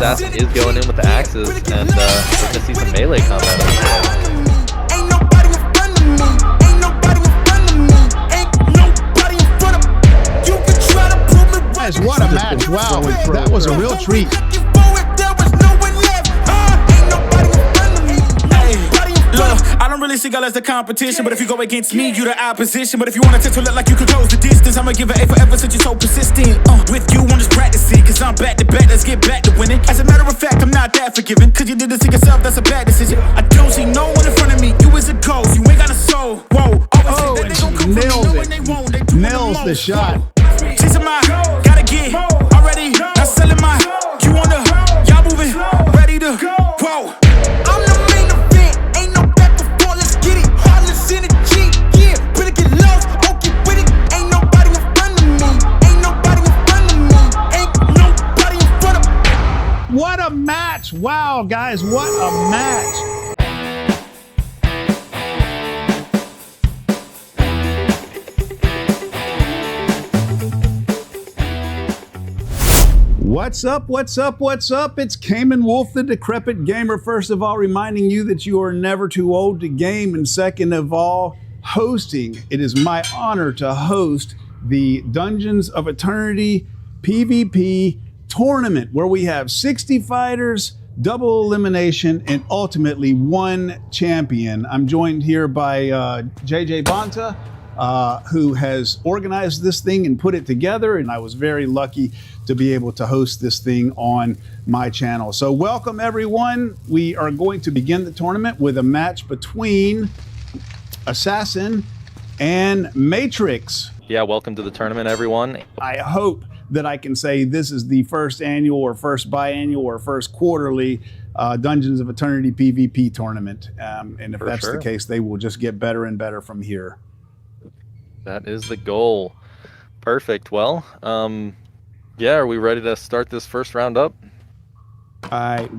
Assassin is going in with the axes, and we're gonna see some melee combat. What a match. Wow, that was a real treat. I don't really see God as the competition, but if you go against me, you the opposition. But if you want to look like you can close the distance, I'ma give it A forever since you're so persistent. With you, I'm just practicing, cause I'm back to back, let's get back to winning. As a matter of fact, I'm not that forgiving, cause you did this to yourself, that's a bad decision. I don't see no one in front of me, you is a ghost, you ain't got a soul. Whoa, oh, and she nails it. Nails the shot. She's a my, gotta get already, not selling my, you on the, y'all moving, ready to go. Whoa. I'm the main event, ain't no back before, let's get it. Heartless in the G, yeah, pretty get lost, okay with it. Ain't nobody in front of me, ain't nobody in front of me, ain't nobody in front of me. What a match. Wow, guys, what a match. What's up, what's up, what's up? It's Cayman Wolf, the Decrepit Gamer. First of all, reminding you that you are never too old to game. And second of all, hosting. It is my honor to host the Dungeons of Eternity PvP tournament, where we have 60 fighters, double elimination, and ultimately one champion. I'm joined here by JJ Bonta, who has organized this thing and put it together, and I was very lucky to be able to host this thing on my channel. So welcome everyone. We are going to begin the tournament with a match between Assassin and Matrix. Yeah, welcome to the tournament, everyone. I hope that I can say this is the first annual or first biannual or first quarterly Dungeons of Eternity PvP tournament. And if that's the case, they will just get better and better from here. That is the goal. Perfect. Well, yeah, are we ready to start this first round up?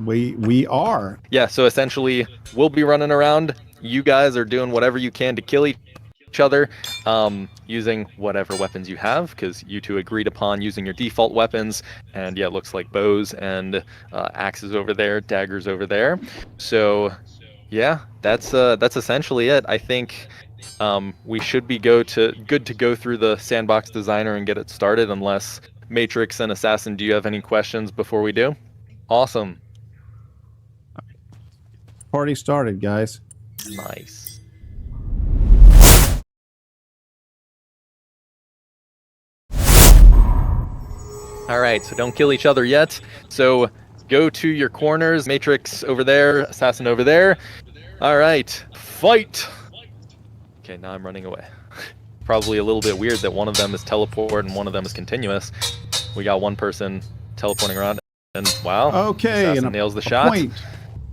We are. Yeah, so essentially we'll be running around. You guys are doing whatever you can to kill each other, using whatever weapons you have, because you two agreed upon using your default weapons. And yeah, it looks like bows and axes over there, daggers over there. So yeah, that's essentially it. I think we should be good to go through the sandbox designer and get it started, unless Matrix and Assassin, do you have any questions before we do? Awesome. Party started, guys. Nice. All right, so don't kill each other yet. So go to your corners. Matrix over there, Assassin over there. All right, fight. Okay, now I'm running away. Probably a little bit weird that one of them is teleport and one of them is continuous. We got one person teleporting around, and wow. Okay, Assassin and nails the shot. Point.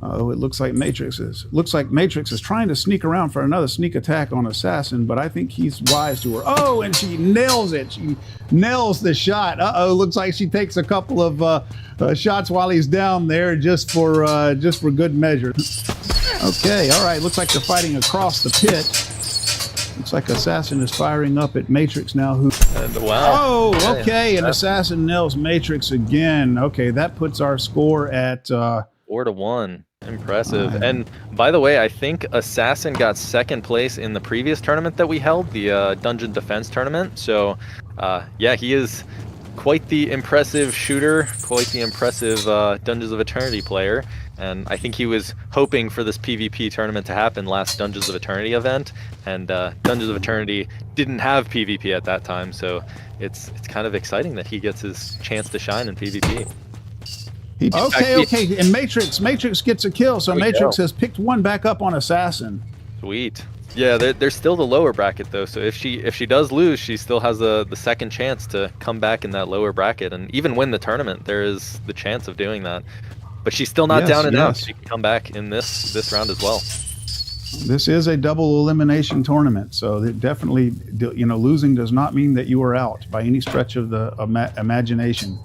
Oh, it looks like Matrix is trying to sneak around for another sneak attack on Assassin, but I think he's wise to her. Oh, and she nails it. She nails the shot. Uh-oh, looks like she takes a couple of shots while he's down there just for good measure. Okay, all right. Looks like they're fighting across the pit. Looks like Assassin is firing up at Matrix now. Wow. Oh, okay, and Assassin nails Matrix again. Okay, that puts our score at 4-1. Impressive. And by the way, I think Assassin got second place in the previous tournament that we held, the Dungeon Defense tournament. So yeah, he is quite the impressive shooter, quite the impressive Dungeons of Eternity player. And I think he was hoping for this PvP tournament to happen last Dungeons of Eternity event, and Dungeons of Eternity didn't have PvP at that time, so it's kind of exciting that he gets his chance to shine in PvP. Okay, and Matrix gets a kill, so Matrix has picked one back up on Assassin. Sweet. Yeah, they're still the lower bracket though, so if she does lose, she still has the second chance to come back in that lower bracket, and even win the tournament. There is the chance of doing that. But she's still not down and out. She can come back in this round as well. This is a double elimination tournament, so it definitely, losing does not mean that you are out by any stretch of the imagination.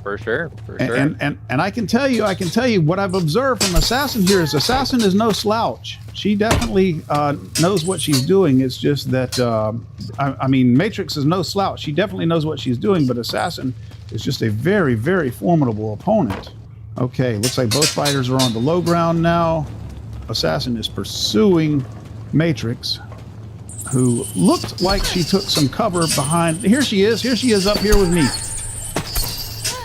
For sure. And I can tell you what I've observed from Assassin here is Assassin is no slouch. She definitely knows what she's doing. It's just that I mean, Matrix is no slouch. She definitely knows what she's doing, but Assassin is just a very, very formidable opponent. Okay, looks like both fighters are on the low ground now. Assassin is pursuing Matrix, who looked like she took some cover behind. Here she is up here with me.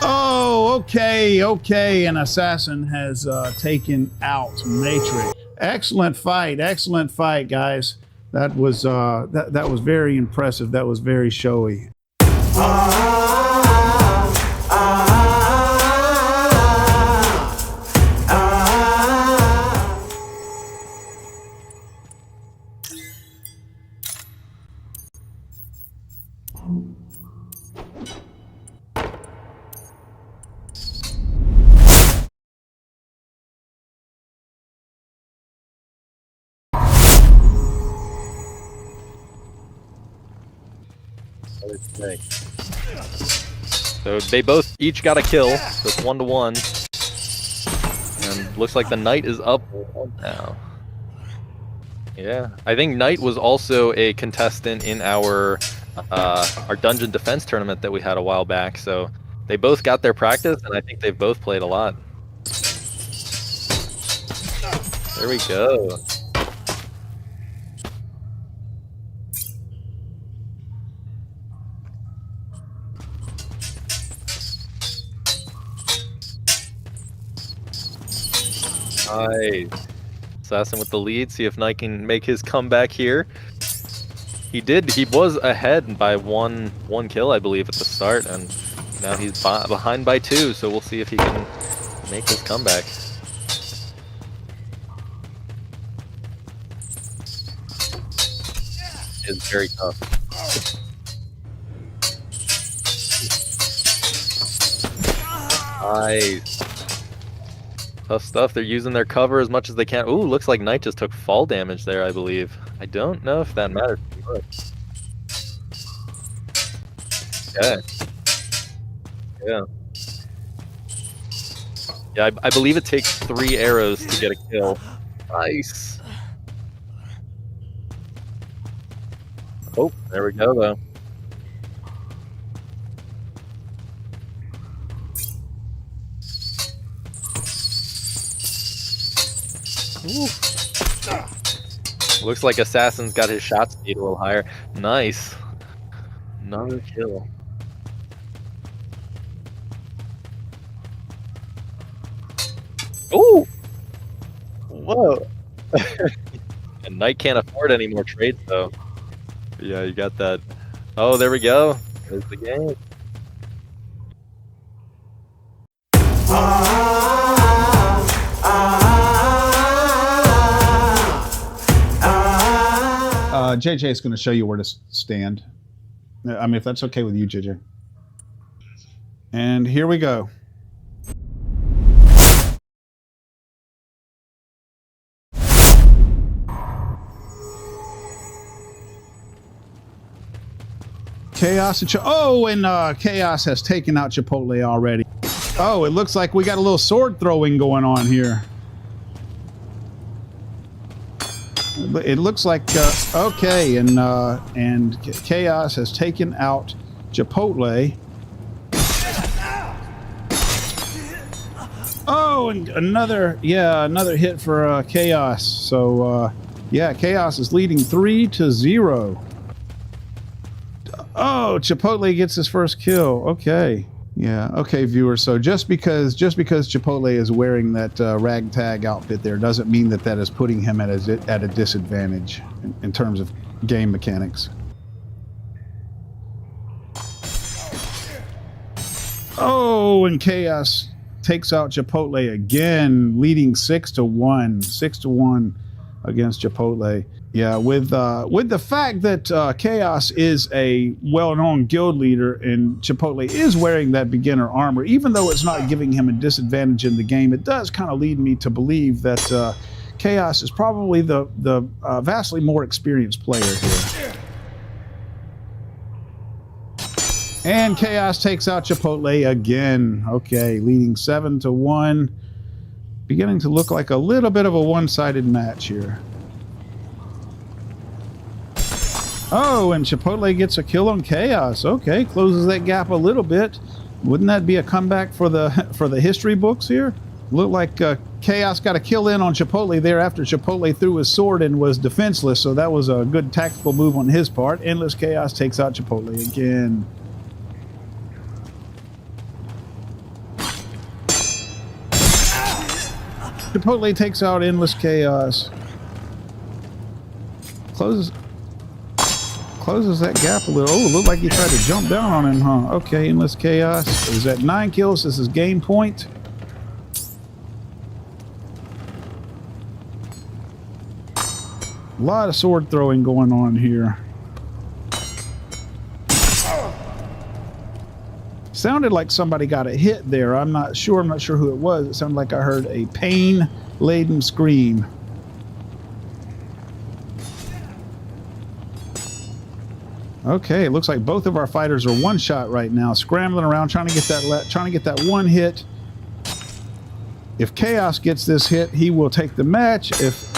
Oh, okay. An Assassin has taken out Matrix. Excellent fight, guys. That was that was very impressive. That was very showy. Okay. So they both each got a kill, so it's 1-1. And looks like the Knight is up now. Yeah, I think Knight was also a contestant in our dungeon defense tournament that we had a while back, so they both got their practice, and I think they've both played a lot. There we go. Nice. Assassin with the lead. See if Knight can make his comeback here. He did. He was ahead by one kill, I believe, at the start, and now he's behind by 2. So we'll see if he can make his comeback. It's very tough. Nice. Tough stuff. They're using their cover as much as they can. Ooh, looks like Knight just took fall damage there, I believe. I don't know if that matters too much. Okay. Yeah. Yeah, I believe it takes 3 arrows to get a kill. Nice. Oh, there we go, though. Ooh. Looks like Assassin's got his shot speed a little higher. Nice. Another kill. Ooh! Whoa! And Knight can't afford any more trades, though. Yeah, you got that. Oh, there we go. There's the game. JJ is going to show you where to stand. I mean, if that's okay with you, JJ. And here we go. Chaos and Chaos has taken out Chipotle already. Oh, it looks like we got a little sword throwing going on here. It looks like okay, and Chaos has taken out Chipotle. Oh, and another hit for Chaos. So yeah, Chaos is leading 3-0. Oh, Chipotle gets his first kill. Okay. Yeah, okay, viewers. So just because Chipotle is wearing that ragtag outfit there doesn't mean that is putting him at a disadvantage in terms of game mechanics. Oh, and Chaos takes out Chipotle again, leading 6-1. 6-1 against Chipotle. Yeah, with the fact that Chaos is a well-known guild leader and Chipotle is wearing that beginner armor, even though it's not giving him a disadvantage in the game, it does kind of lead me to believe that Chaos is probably the vastly more experienced player here. And Chaos takes out Chipotle again. Okay, leading 7-1. Beginning to look like a little bit of a one-sided match here. Oh, and Chipotle gets a kill on Chaos. Okay, closes that gap a little bit. Wouldn't that be a comeback for the history books here? Looked like Chaos got a kill in on Chipotle there after Chipotle threw his sword and was defenseless, so that was a good tactical move on his part. Endless Chaos takes out Chipotle again. Chipotle takes out Endless Chaos. Closes that gap a little. Oh, it looked like he tried to jump down on him, huh? Okay, Endless Chaos is at 9 kills. This is game point. A lot of sword throwing going on here. Sounded like somebody got a hit there. I'm not sure who it was. It sounded like I heard a pain-laden scream. Okay, it looks like both of our fighters are one shot right now, scrambling around trying to get that one hit. If Chaos gets this hit, he will take the match. If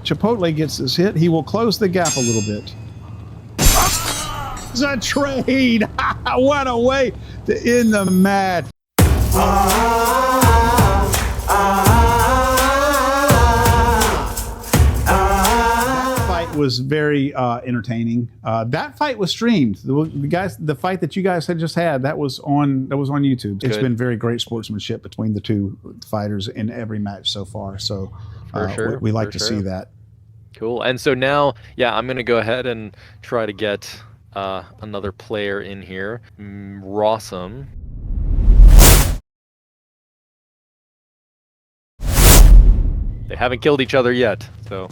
Chipotle gets this hit, he will close the gap a little bit. It's a trade! What a way to end the match. That fight was very entertaining. That fight was streamed. The fight that you guys had just had, that was on YouTube. It's been very great sportsmanship between the two fighters in every match so far. So we like to see that. Cool. And so now, yeah, I'm going to go ahead and try to get another player in here. Rawsome. They haven't killed each other yet, so.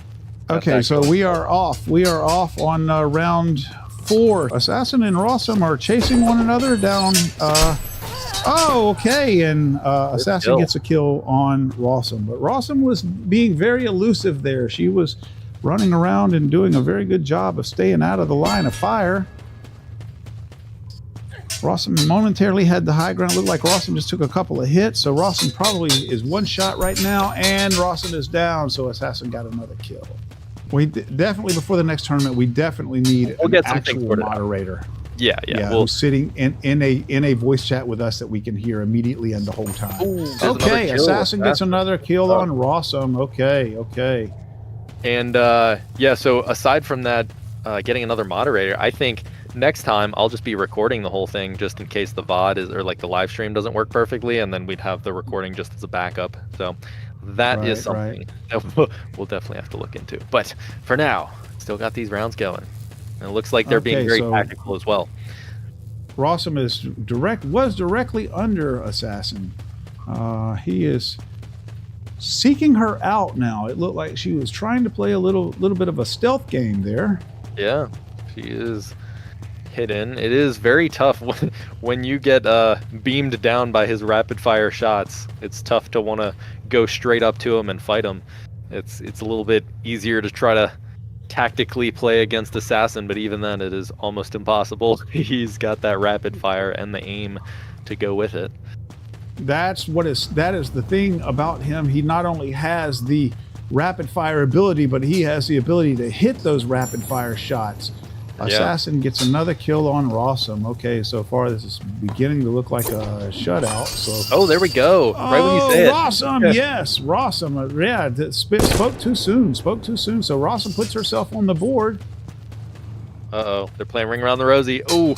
Okay, so we are off. We are off on round 4. Assassin and Rawsome are chasing one another down. Oh, okay, and Assassin gets a kill on Rawsome, but Rawsome was being very elusive there. She was running around and doing a very good job of staying out of the line of fire. Rawsome momentarily had the high ground. Looked like Rawsome just took a couple of hits, so Rawsome probably is one shot right now, and Rawsome is down, so Assassin got another kill. We definitely, before the next tournament, we definitely need an actual moderator. Yeah. Who's sitting in a voice chat with us that we can hear immediately and the whole time. Ooh, okay, Assassin gets another kill on Rawsome. Okay. And yeah, so aside from that, getting another moderator, I think next time I'll just be recording the whole thing just in case the VOD is, or like the live stream doesn't work perfectly, and then we'd have the recording just as a backup. So that is something that we'll definitely have to look into. But for now, still got these rounds going. And it looks like they're being very tactical as well. Rawsome was directly under Assassin. He is seeking her out now. It looked like she was trying to play a little bit of a stealth game there. Yeah, she is hidden. It is very tough when you get beamed down by his rapid fire shots. It's tough to want to go straight up to him and fight him. It's a little bit easier to try to tactically play against Assassin, but even then it is almost impossible. He's got that rapid fire and the aim to go with it. That is the thing about him. He not only has the rapid fire ability, but he has the ability to hit those rapid fire shots. Assassin gets another kill on Rawsome. Okay, so far this is beginning to look like a shutout. So there we go. Right when you say Rawsome, yes, Rawsome. Spoke too soon. So Rawsome puts herself on the board. They're playing Ring Around the Rosie. Oh,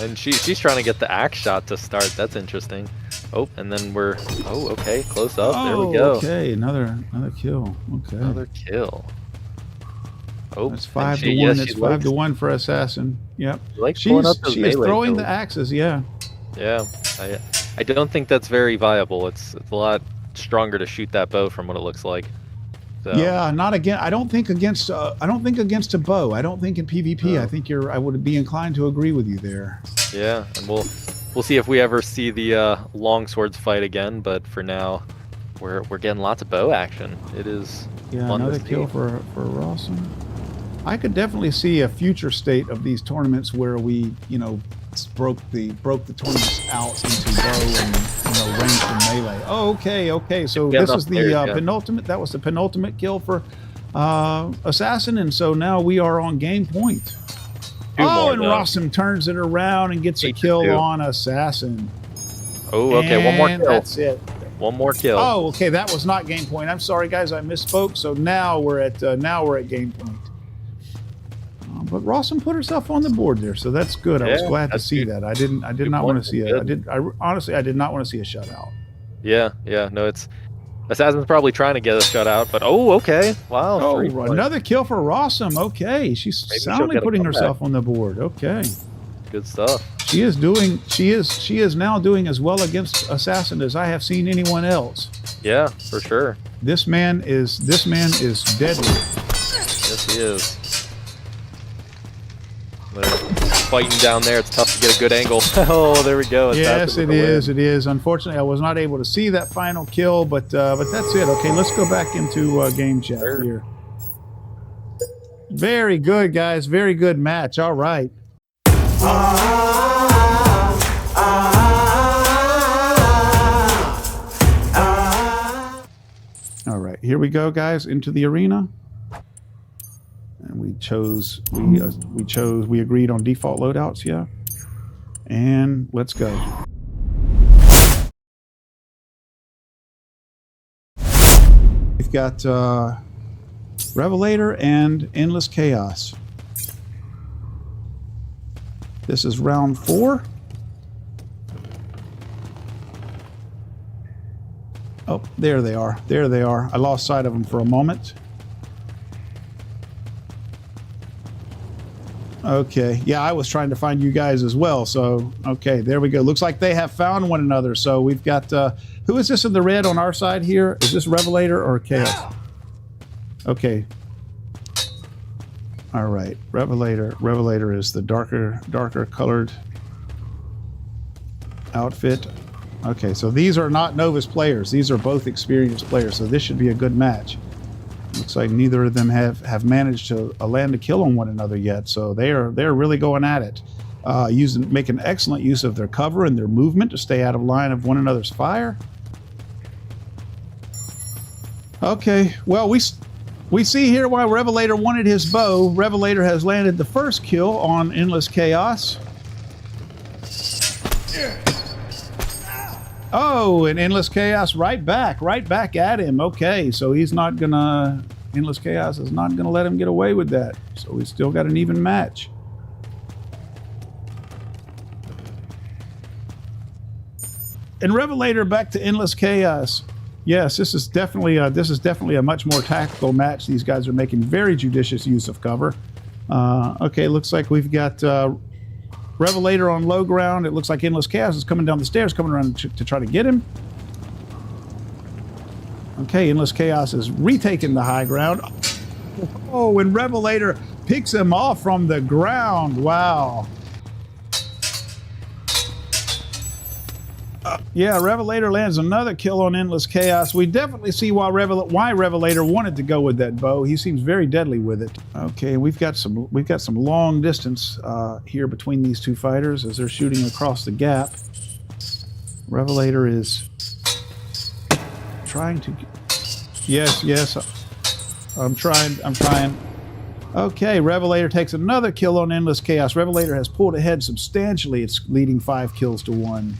and she's trying to get the axe shot to start. That's interesting. Oh, and then we're okay, close up. There we go. Okay, another kill. Okay, another kill. Oh, that's 5-1. That's 5-1 for Assassin. Yep. She is throwing the axes. Yeah. Yeah. I don't think that's very viable. It's a lot stronger to shoot that bow from what it looks like. So. Yeah, not again. I don't think against a bow. I don't think in PvP. I think I would be inclined to agree with you there. Yeah, and we'll see if we ever see the long swords fight again. But for now, we're getting lots of bow action. It is fun another to kill see. for Rawsome. I could definitely see a future state of these tournaments where we, broke the tournaments out into bow and ranged and melee. Oh, okay. So this is the penultimate. That was the penultimate kill for Assassin, and so now we are on game point. And Rawsome turns it around and gets a kill on Assassin. Oh, okay. One more And kill. that's it. One more kill. Oh, okay. That was not game point. I'm sorry, guys. I misspoke. So now we're at game point. But Rawson put herself on the board there, so that's good. I was glad to see that. I did not want to see it. Honestly, I did not want to see a shutout. Yeah. No, it's Assassin's probably trying to get a shutout, but okay. Wow. Oh, another kill for Rawson. Okay, she's soundly putting herself on the board. Okay. Good stuff. She is now doing as well against Assassin as I have seen anyone else. Yeah, for sure. This man is deadly. Yes, he is. They're fighting down there. It's tough to get a good angle. Oh, there we go. Yes, it is. It is. Unfortunately, I was not able to see that final kill, but that's it. Okay, let's go back into game chat here. Very good, guys. Very good match. All right. All right, here we go, guys, into the arena. And we agreed on default loadouts, yeah. And let's go. We've got Revelator and Endless Chaos. This is round 4. Oh, there they are. There they are. I lost sight of them for a moment. Okay. Yeah, I was trying to find you guys as well. So, okay, there we go. Looks like they have found one another. So we've got, who is this in the red on our side here? Is this Revelator or Chaos? Okay. All right. Revelator is the darker colored outfit. Okay, so these are not novice players. These are both experienced players. So this should be a good match. Looks like neither of them have managed to land a kill on one another yet, so they're really going at it, making excellent use of their cover and their movement to stay out of line of one another's fire. Okay, well we see here why Revelator wanted his bow. Revelator has landed the first kill on Endless Chaos. Oh, and Endless Chaos right back at him. Okay, so he's not gonna, Endless Chaos is not gonna let him get away with that. So we still got an even match. And Revelator back to Endless Chaos. Yes, this is definitely a much more tactical match. These guys are making very judicious use of cover. Okay, looks like we've got Revelator on low ground. It looks like Endless Chaos is coming down the stairs, coming around to try to get him. Okay, Endless Chaos is retaking the high ground. Oh, and Revelator picks him off from the ground. Wow. Yeah, Revelator lands another kill on Endless Chaos. We definitely see why Revelator wanted to go with that bow. He seems very deadly with it. Okay, we've got some long distance here between these two fighters as they're shooting across the gap. Revelator is trying to. Yes, I'm trying. Okay, Revelator takes another kill on Endless Chaos. Revelator has pulled ahead substantially. It's leading 5 kills to 1.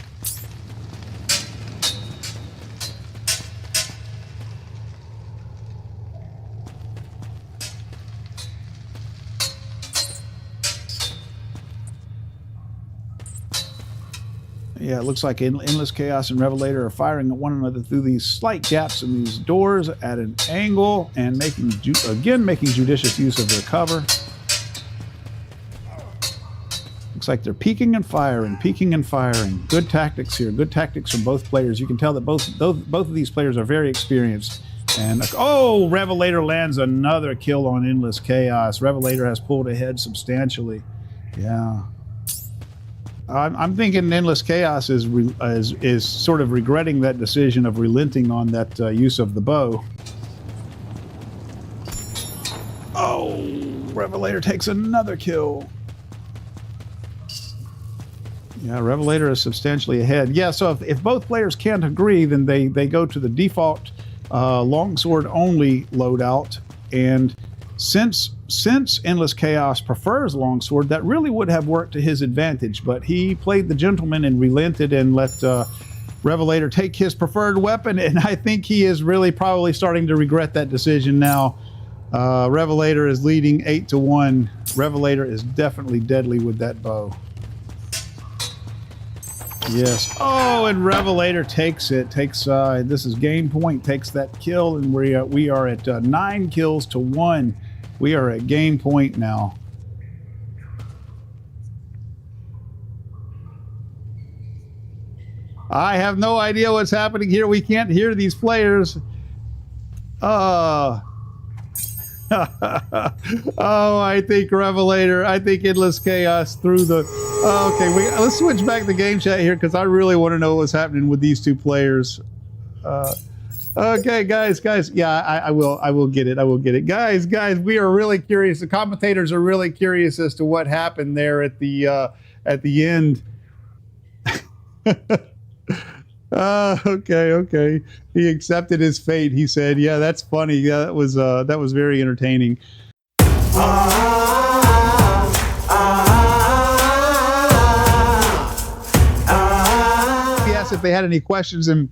Yeah, it looks like Endless Chaos and Revelator are firing at one another through these slight gaps in these doors at an angle and making judicious use of their cover. Looks like they're peeking and firing. Good tactics here. Good tactics from both players. You can tell that both of these players are very experienced. And oh, Revelator lands another kill on Endless Chaos. Revelator has pulled ahead substantially. Yeah. I'm thinking Endless Chaos is sort of regretting that decision of relenting on that use of the bow. Oh, Revelator takes another kill. Yeah, Revelator is substantially ahead. Yeah, so if both players can't agree, then they go to the default longsword only loadout. And since Endless Chaos prefers longsword, that really would have worked to his advantage, but he played the gentleman and relented and let Revelator take his preferred weapon, and I think he is really probably starting to regret that decision now. Revelator is leading 8-1. Revelator is definitely deadly with that bow. Yes. Oh, and Revelator takes it. This is game point. Takes that kill, and we are at 9 kills to 1. We are at game point now. I have no idea what's happening here. We can't hear these players. Oh, I think Revelator. I think Endless Chaos through the. Okay, let's switch back to game chat here because I really want to know what's happening with these two players. Okay, guys. Yeah, I will get it. Guys, we are really curious. The commentators are really curious as to what happened there at the end. Okay. He accepted his fate. He said, "Yeah, that's funny. Yeah, that was very entertaining." He asked if they had any questions, and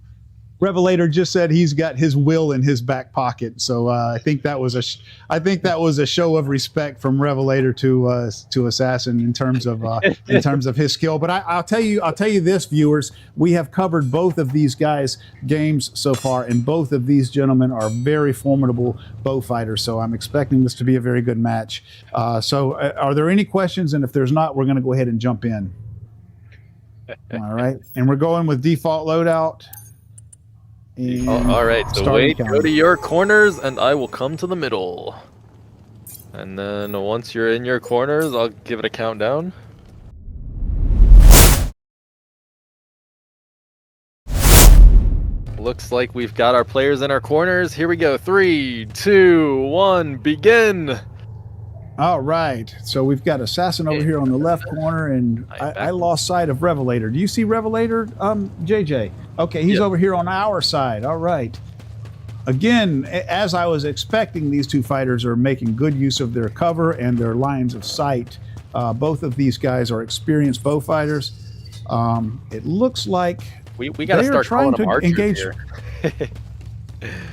Revelator just said he's got his will in his back pocket. So I think that was a show of respect from Revelator to Assassin in terms of his skill. But I'll tell you this, viewers, we have covered both of these guys' games so far, and both of these gentlemen are very formidable bow fighters. So I'm expecting this to be a very good match. So are there any questions? And if there's not, we're going to go ahead and jump in. All right, and we're going with default loadout. All right, so wait, go to your corners and I will come to the middle. And then once you're in your corners, I'll give it a countdown. Looks like we've got our players in our corners. Here we go. 3, 2, 1, begin. All right, so we've got Assassin over here on the left corner, and I lost sight of Revelator. Do you see Revelator, JJ? Okay, he's over here on our side. All right. Again, as I was expecting, these two fighters are making good use of their cover and their lines of sight. Both of these guys are experienced bow fighters. It looks like we got to start trying to engage. Here.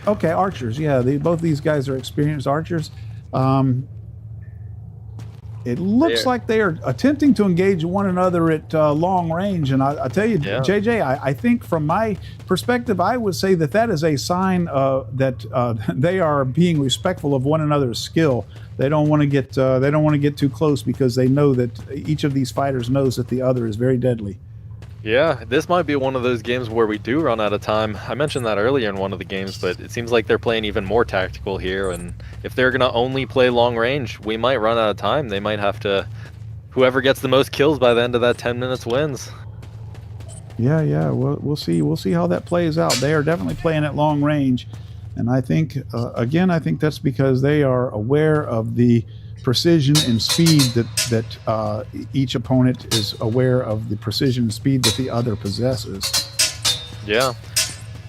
Okay, archers. Yeah, both these guys are experienced archers. It looks like they are attempting to engage one another at long range. And I tell you, JJ, I think from my perspective, I would say that is a sign that they are being respectful of one another's skill. They don't want to get too close because they know that each of these fighters knows that the other is very deadly. Yeah, this might be one of those games where we do run out of time. I mentioned that earlier in one of the games, but it seems like they're playing even more tactical here, and if they're going to only play long range, we might run out of time. They might have to... Whoever gets the most kills by the end of that 10 minutes wins. Yeah, we'll see. We'll see how that plays out. They are definitely playing at long range, and I think, again, I think that's because they are aware of the precision and speed that each opponent is aware of the precision and speed that the other possesses. Yeah.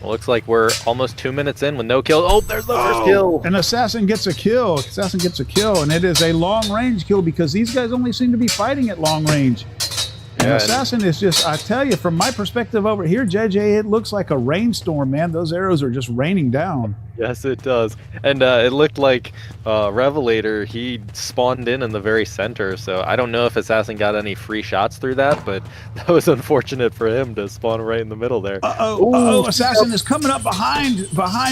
Well, looks like we're almost 2 minutes in with no kill. Oh, there's the first kill. And Assassin gets a kill. Assassin gets a kill, and it is a long-range kill because these guys only seem to be fighting at long range. And Assassin is just, I tell you, from my perspective over here, JJ, it looks like a rainstorm, man. Those arrows are just raining down. Yes, it does. And it looked like Revelator, he spawned in the very center, so I don't know if Assassin got any free shots through that, but that was unfortunate for him to spawn right in the middle there. Assassin is coming up behind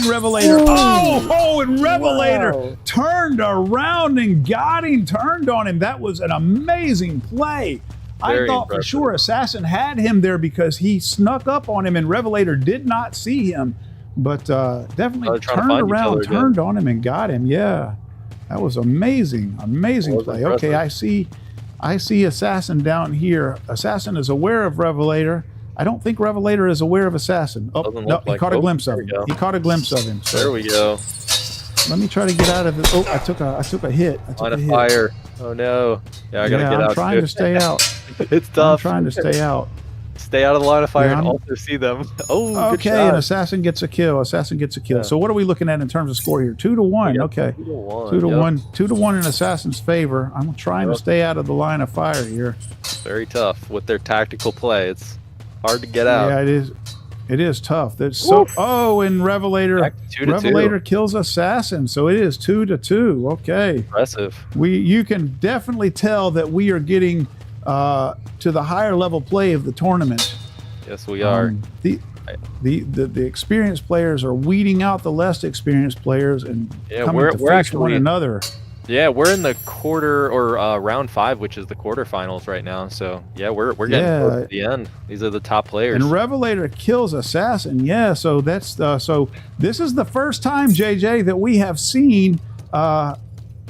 Revelator. And Revelator turned around and got him, turned on him. That was an amazing play. I thought for sure Assassin had him there because he snuck up on him and Revelator did not see him, but definitely turned around, turned on him and got him. Yeah, that was amazing play. Okay, I see Assassin down here. Assassin is aware of Revelator. I don't think Revelator is aware of Assassin. Oh, no, he caught a glimpse of him. He caught a glimpse of him. So there we go. Let me try to get out of it. Oh, I took a hit. Line of fire. Oh no. Yeah, I gotta get out. I'm trying to stay out. It's tough. I'm trying to stay out. Stay out of the line of fire and also see them. Oh, good shot. And Assassin gets a kill. Yeah. So what are we looking at in terms of score here? 2-1. Okay. 2-1. 2-1 in Assassin's favor. I'm trying to stay out of the line of fire here. Very tough with their tactical play. It's hard to get out. Yeah, it is. It is tough. That's so. Oh, and Revelator kills Assassin, so it is 2-2. Okay, impressive. You can definitely tell that we are getting to the higher level play of the tournament. Yes, we are. The experienced players are weeding out the less experienced players and coming to face actually one another. Yeah, we're in the quarter or round 5, which is the quarterfinals right now. So yeah, we're getting close to the end. These are the top players. And Revelator kills Assassin. Yeah, so that's so this is the first time, JJ, that we have seen an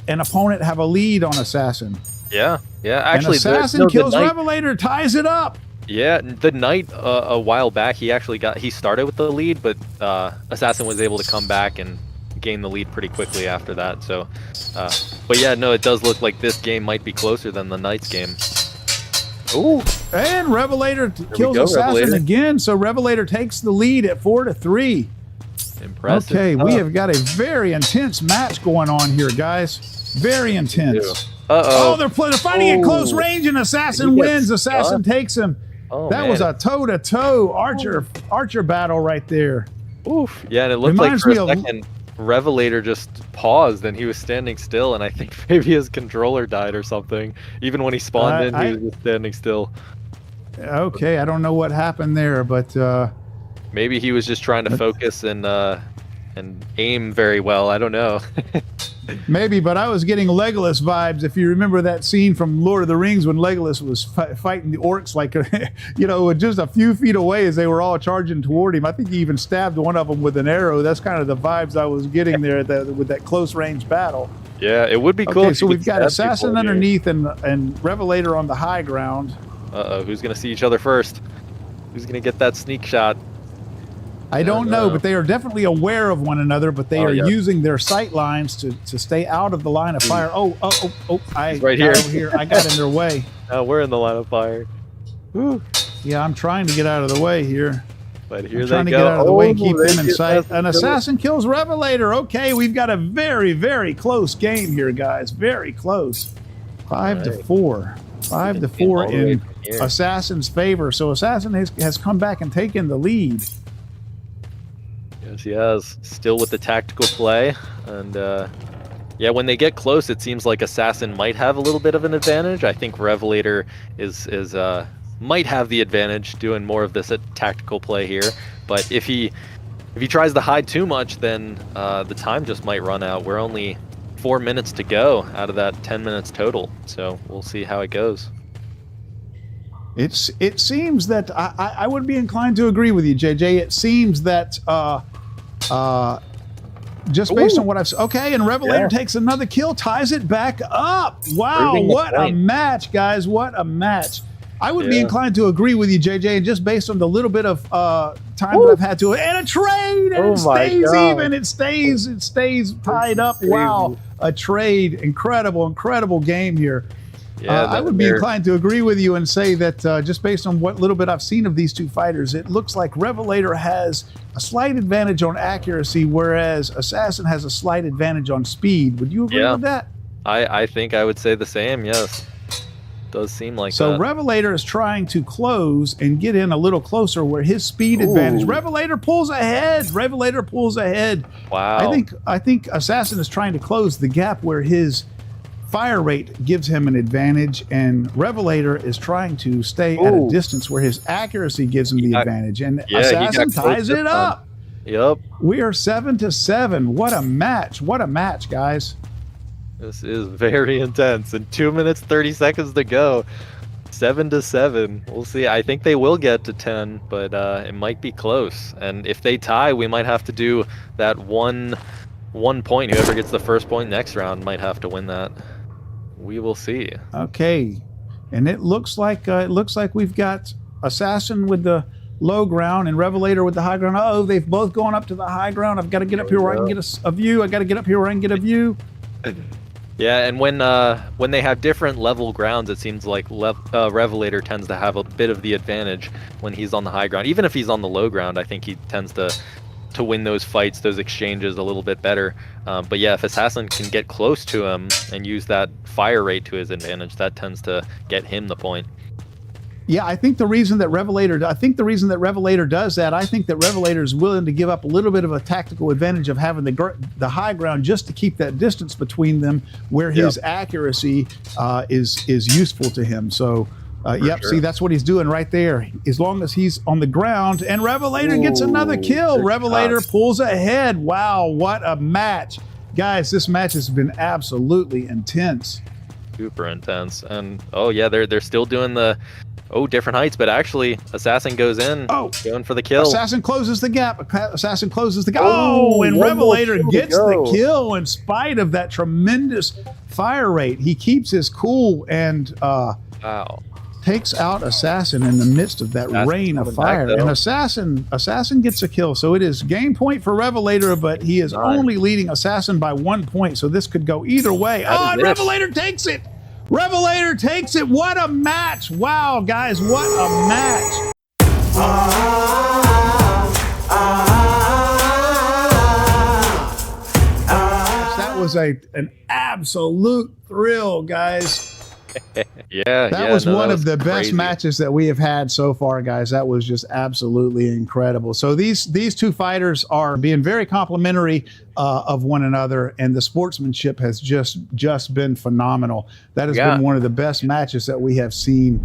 opponent have a lead on Assassin. Yeah. Actually, and Assassin kills Revelator, ties it up. Yeah, the Knight a while back, he started with the lead, but Assassin was able to come back and gain the lead pretty quickly after that. So, but yeah, no, it does look like this game might be closer than the Knight's game. Ooh, and Revelator kills Assassin again. So Revelator takes the lead at 4-3. Impressive. Okay, we have got a very intense match going on here, guys. Very intense. Uh-oh. Oh, they're fighting at close range, and Assassin wins. Assassin takes him. Oh, that was a toe-to-toe archer battle right there. Oof. Yeah, and it looked like for a second, Revelator just paused and he was standing still, and I think maybe his controller died or something. Even when he spawned in, he was just standing still. Okay, I don't know what happened there, but maybe he was just trying to focus and aim very well. I don't know. Maybe, but I was getting Legolas vibes. If you remember that scene from Lord of the Rings when Legolas was fighting the orcs, like, just a few feet away as they were all charging toward him. I think he even stabbed one of them with an arrow. That's kind of the vibes I was getting there with that close range battle. Yeah, it would be cool. Okay, so we've got Assassin underneath and Revelator on the high ground. Uh-oh, who's going to see each other first? Who's going to get that sneak shot? I don't know, but they are definitely aware of one another, but they are using their sight lines to stay out of the line of fire. I got in their way. We're in the line of fire. Woo. Yeah, I'm trying to get out of the way here. But here I'm trying to get out of the way and keep them in sight. An Assassin kills Revelator. Okay, we've got a very, very close game here, guys. Very close. 5-4. 5-4 in Assassin's favor. So Assassin has come back and taken the lead. Yes, he has. Still with the tactical play. And yeah, when they get close, it seems like Assassin might have a little bit of an advantage. I think Revelator might have the advantage doing more of this tactical play here. But if he tries to hide too much, then the time just might run out. We're only 4 minutes to go out of that 10 minutes total. So we'll see how it goes. It seems that I would be inclined to agree with you, JJ. It seems that just based on what I've okay, and Revelator takes another kill, ties it back up. Wow, what a match, guys! What a match! I would be inclined to agree with you, JJ, and just based on the little bit of time that I've had to, and a trade, and it stays even. It stays tied up. Wow, a trade! Incredible game here. Yeah, I would be inclined to agree with you and say that just based on what little bit I've seen of these two fighters, it looks like Revelator has a slight advantage on accuracy, whereas Assassin has a slight advantage on speed. Would you agree with that? I think I would say the same, yes. Does seem like so that. Revelator is trying to close and get in a little closer where his speed advantage. Revelator pulls ahead. Wow. I think Assassin is trying to close the gap where his fire rate gives him an advantage, and Revelator is trying to stay at a distance where his accuracy gives him the advantage, and Assassin ties it up. Yep. We are 7-7. What a match, guys. This is very intense, and 2 minutes 30 seconds to go. 7-7. We'll see. I think they will get to 10, but it might be close, and if they tie, we might have to do that one point. Whoever gets the first point next round might have to win that. We will see. Okay, and it looks like we've got Assassin with the low ground and Revelator with the high ground. Oh, they've both gone up to the high ground. I've got to get up here where I can get a view. I got to get up here where I can get a view. Yeah, and when they have different level grounds, it seems like Revelator tends to have a bit of the advantage when he's on the high ground. Even if he's on the low ground, I think he tends to win those fights, those exchanges a little bit better. But yeah, if Assassin can get close to him and use that fire rate to his advantage, that tends to get him the point. Yeah, I think the reason that Revelator does that, I think that Revelator is willing to give up a little bit of a tactical advantage of having the high ground just to keep that distance between them, where his accuracy is useful to him. So, yep, see, that's what he's doing right there. As long as he's on the ground, and Revelator gets another kill. Revelator pulls ahead. Wow, what a match. Guys, this match has been absolutely intense. Super intense. And oh yeah, they're still doing the different heights, but actually Assassin goes in, going for the kill. Assassin closes the gap. Assassin closes the gap. And Revelator gets the kill in spite of that tremendous fire rate. He keeps his cool and takes out Assassin in the midst of that rain of fire. And Assassin gets a kill. So it is game point for Revelator, but he is only leading Assassin by 1 point. So this could go either way. And Revelator takes it. Revelator takes it. What a match. Wow, guys, what a match. That was an absolute thrill, guys. That was one of the best matches that we have had so far, guys. That was just absolutely incredible. So these two fighters are being very complimentary of one another, and the sportsmanship has just been phenomenal. That has been one of the best matches that we have seen.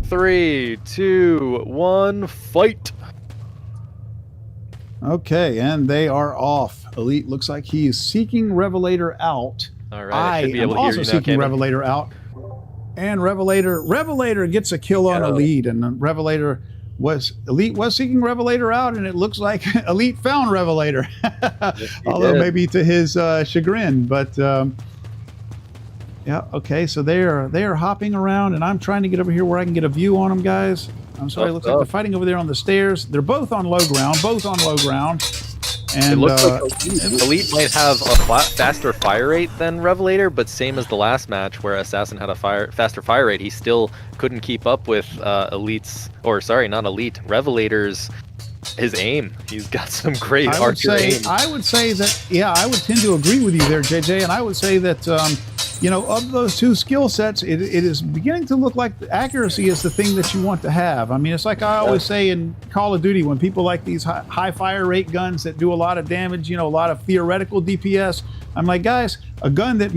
Three, 2, 1, fight. Okay, and they are off. Elite looks like he is seeking Revelator out. All right, I am also seeking Revelator out. And Revelator gets a kill on Elite, and Elite was seeking Revelator out, and it looks like Elite found Revelator. Although maybe to his chagrin, but yeah, okay, so they are hopping around, and I'm trying to get over here where I can get a view on them, guys. I'm sorry, it looks like they're fighting over there on the stairs. They're both on low ground, And it looks like Elite might have a faster fire rate than Revelator, but same as the last match where Assassin had a faster fire rate, he still couldn't keep up with Revelator's his aim. He's got some great archer aim. I would say that, yeah, I would tend to agree with you there, JJ, and I would say that, of those two skill sets, it is beginning to look like accuracy is the thing that you want to have. I mean, it's like I always say in Call of Duty, when people like these high fire rate guns that do a lot of damage, a lot of theoretical DPS, I'm like, guys, a gun that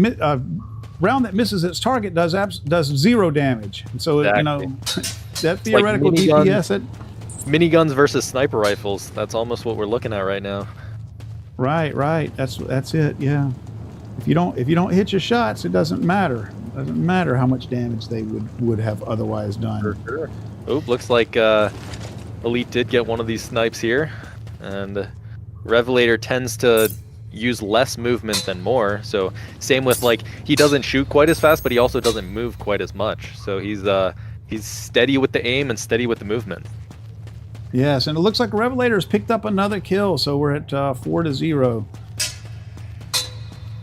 round that misses its target does 0 damage. And so, that theoretical like DPS... Miniguns versus sniper rifles. That's almost what we're looking at right now. Right. That's it. Yeah. If you don't hit your shots, it doesn't matter. It doesn't matter how much damage they would have otherwise done. For sure. Oh, looks like Elite did get one of these snipes here, and Revelator tends to use less movement than more. So same with he doesn't shoot quite as fast, but he also doesn't move quite as much. So he's steady with the aim and steady with the movement. Yes, and it looks like Revelator has picked up another kill, so we're at 4-0.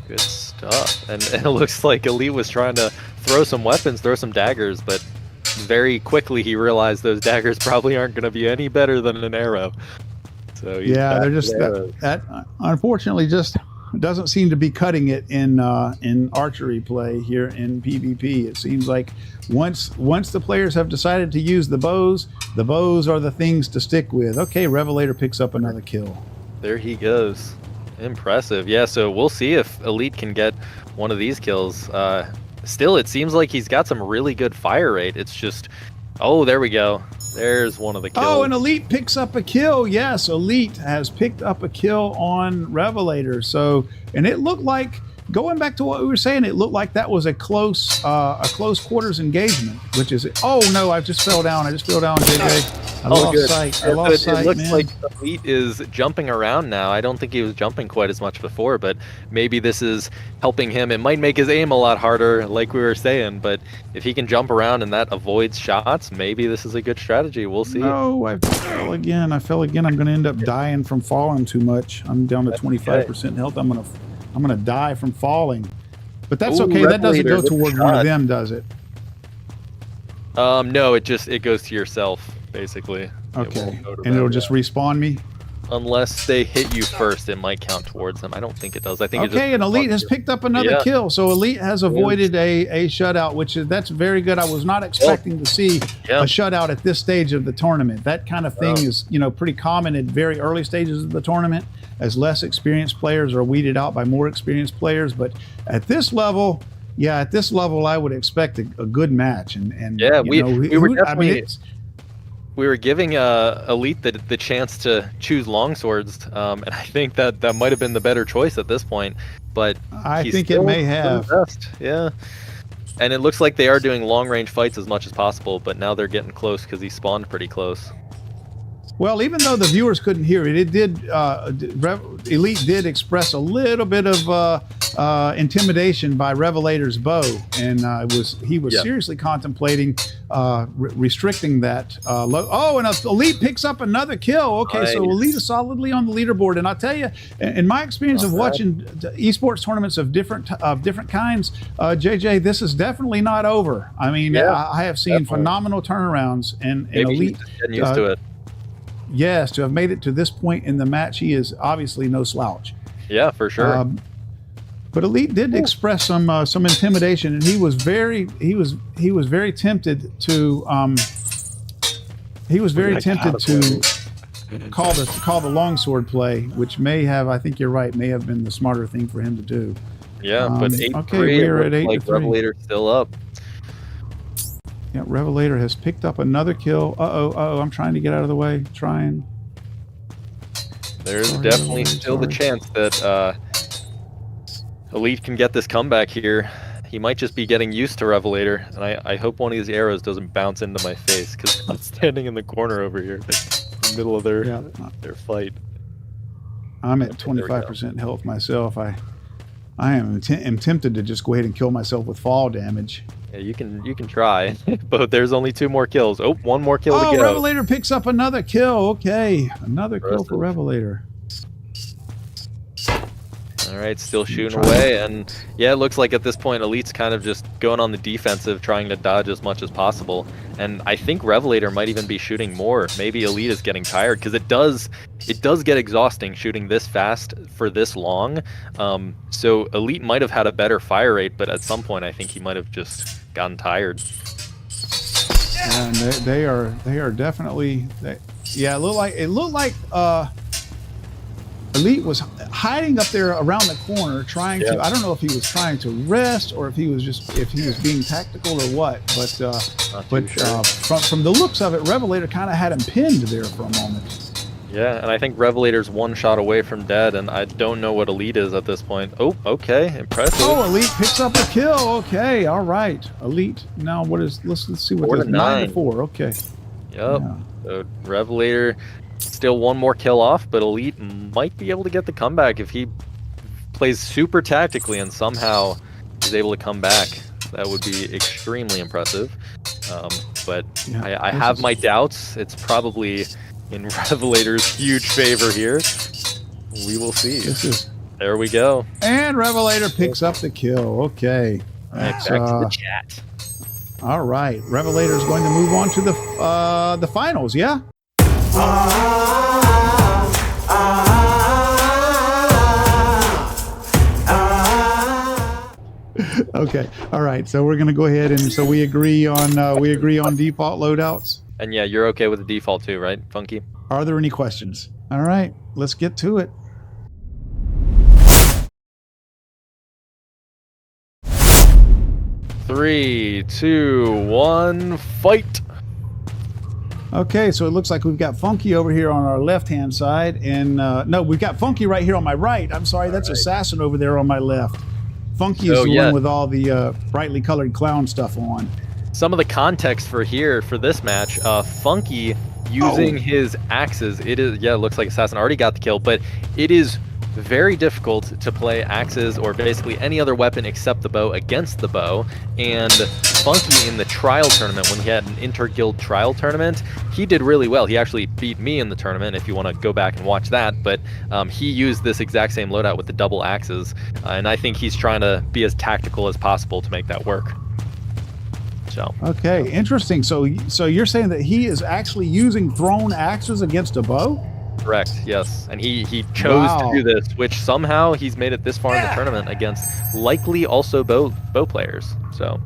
Good stuff. And it looks like Elite was trying to throw some weapons, throw some daggers, but very quickly he realized those daggers probably aren't going to be any better than an arrow. So yeah, they're just that unfortunately just doesn't seem to be cutting it in archery play here in PvP. It seems like once the players have decided to use the bows are the things to stick with. Okay, Revelator picks up another kill. There he goes. Impressive. Yeah, so we'll see if Elite can get one of these kills. Still, it seems like he's got some really good fire rate. It's just, there we go. There's one of the kills. Oh, and Elite picks up a kill. Yes, Elite has picked up a kill on Revelator. So, and it looked like, going back to what we were saying, it looked like that was a close quarters engagement, which is, oh no, I just fell down, JJ. I lost sight. It looks like Elite is jumping around now. I don't think he was jumping quite as much before, but maybe this is helping him. It might make his aim a lot harder, like we were saying, but if he can jump around and that avoids shots, maybe this is a good strategy. We'll see. No, I fell again. I'm going to end up dying from falling too much. I'm down to 25% health. I'm going to die from falling. But that's okay. That doesn't go toward one of them, does it? No, it goes to yourself, basically. Okay. And it'll just respawn me? Unless they hit you first, it might count towards them. I don't think it does. I think it just Okay, and Elite has picked up another kill. So Elite has avoided a shutout, that's very good. I was not expecting to see a shutout at this stage of the tournament. That kind of thing is, pretty common at very early stages of the tournament, as less experienced players are weeded out by more experienced players. But at this level, I would expect a good match. And we were definitely. We were giving Elite the chance to choose longswords, and I think that might have been the better choice at this point. But I think it may have. Yeah, and it looks like they are doing long range fights as much as possible. But now they're getting close because he spawned pretty close. Well, even though the viewers couldn't hear it, Elite did express a little bit of intimidation by Revelator's bow, and he was seriously contemplating restricting that. And Elite picks up another kill. Okay, nice. So Elite is solidly on the leaderboard, and I'll tell you, in my experience of watching esports tournaments of different kinds, JJ, this is definitely not over. I mean, I have seen phenomenal turnarounds, and Elite getting used to it. Yes, to have made it to this point in the match, he is obviously no slouch. Yeah, for sure. But Elite did express some intimidation, and he was very tempted to call the longsword play, which may have, I think you're right, may have been the smarter thing for him to do. Yeah, but 8-3, okay, we're at 8-3. Revelator still up. Yeah, Revelator has picked up another kill. Uh-oh, I'm trying to get out of the way. There's definitely still the chance that Elite can get this comeback here. He might just be getting used to Revelator, and I hope one of these arrows doesn't bounce into my face, because I'm standing in the corner over here in the middle of their fight. I'm at 25% health myself. I am tempted to just go ahead and kill myself with fall damage. Yeah, you can try, but there's only 2 more kills. Oh, 1 more kill to go. Oh, Revelator picks up another kill. Okay, another kill for Revelator. All right, still shooting away, and yeah, it looks like at this point Elite's kind of just going on the defensive, trying to dodge as much as possible. And I think Revelator might even be shooting more. Maybe Elite is getting tired, because it does get exhausting shooting this fast for this long. So Elite might have had a better fire rate, but at some point I think he might have just gotten tired. And they are definitely it looked like Elite was hiding up there around the corner, trying to. I don't know if he was trying to rest or if he was being tactical or what. But from the looks of it, Revelator kind of had him pinned there for a moment. Yeah, and I think Revelator's 1 shot away from dead, and I don't know what Elite is at this point. Oh, okay, impressive. Oh, Elite picks up a kill. Okay, all right, Elite. Now let's see what this 9-4. Okay. Yep. Yeah. So Revelator. Still 1 more kill off, but Elite might be able to get the comeback if he plays super tactically and somehow is able to come back. That would be extremely impressive. But I have my doubts. It's probably in Revelator's huge favor here. We will see. There we go. And Revelator picks up the kill. Okay. Back to the chat. All right. Revelator's going to move on to the finals, yeah? Okay. All right. So we're going to go ahead and so we agree on default loadouts. And yeah, you're okay with the default too, right, Funky? Are there any questions? All right. Let's get to it. Three, 2, 1, fight. Okay, so it looks like we've got Funky over here on our left-hand side, and no, we've got Funky right here on my right. I'm sorry, that's Assassin over there on my left. Funky is the one with all the brightly colored clown stuff on. Some of the context for this match, Funky using his axes. It looks like Assassin already got the kill, but it is very difficult to play axes or basically any other weapon except the bow against the bow. And Funky in the trial tournament, when he had an inter-guild trial tournament, he did really well. He actually beat me in the tournament, if you want to go back and watch that. But he used this exact same loadout with the double axes, and I think he's trying to be as tactical as possible to make that work. So okay, interesting. So you're saying that he is actually using thrown axes against a bow? Correct, yes. And he chose Wow. to do this, which somehow he's made it this far in the tournament against likely also bow players. So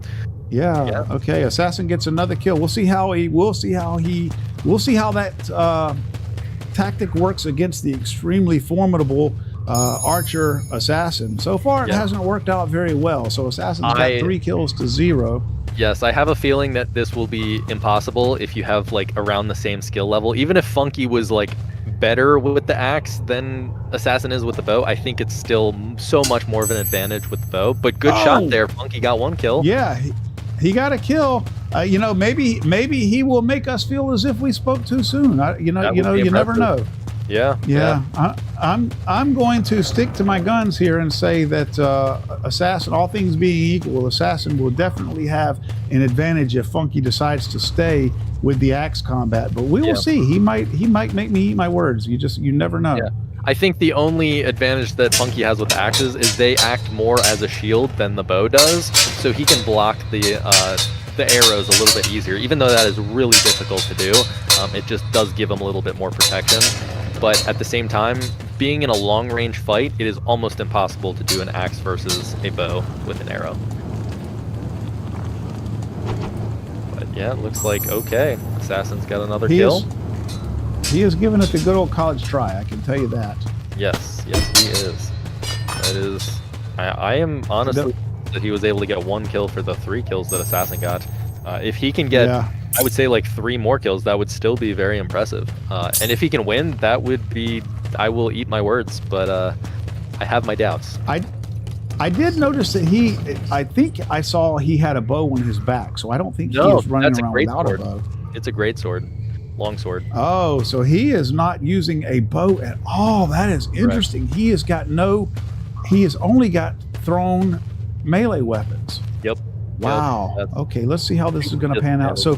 Yeah. Okay. Assassin gets another kill. We'll see how that tactic works against the extremely formidable archer assassin. So far, it hasn't worked out very well. So Assassin's got 3 kills to 0. Yes, I have a feeling that this will be impossible if you have like around the same skill level. Even if Funky was like better with the axe than Assassin is with the bow, I think it's still so much more of an advantage with the bow. But good shot there. Funky got 1 kill. Yeah, he got a kill. You know, maybe he will make us feel as if we spoke too soon. You never know. Yeah. I'm going to stick to my guns here and say that Assassin, all things being equal, Assassin will definitely have an advantage if Funky decides to stay with the axe combat. But we will see. He might make me eat my words. You never know. Yeah. I think the only advantage that Funky has with axes is they act more as a shield than the bow does, so he can block the arrows a little bit easier. Even though that is really difficult to do, it just does give him a little bit more protection. But at the same time, being in a long-range fight, it is almost impossible to do an axe versus a bow with an arrow. But yeah, it looks like okay. Assassin's got another kill. He has given it the good old college try, I can tell you that. Yes, he is. That is... I am honestly that he was able to get 1 kill for the 3 kills that Assassin got. If he can get... I would say like 3 more kills, that would still be very impressive. And if he can win, that would be, I will eat my words, but I have my doubts. I did notice that I think I saw he had a bow on his back, so I don't think he is running around without a bow. It's a great sword, long sword. Oh, so he is not using a bow at all. That is interesting. Correct. He has only got thrown melee weapons. Yep. Wow. Okay, let's see how this is going to pan out. So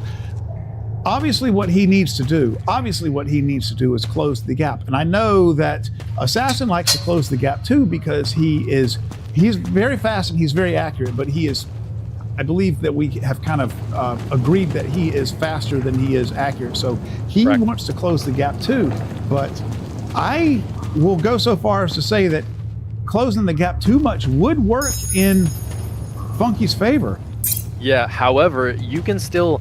obviously what he needs to do is close the gap. And I know that Assassin likes to close the gap too, because he's very fast and he's very accurate, but I believe that we have kind of agreed that he is faster than he is accurate. So he wants to close the gap too. But I will go so far as to say that closing the gap too much would work in Funky's favor. Yeah, however, you can still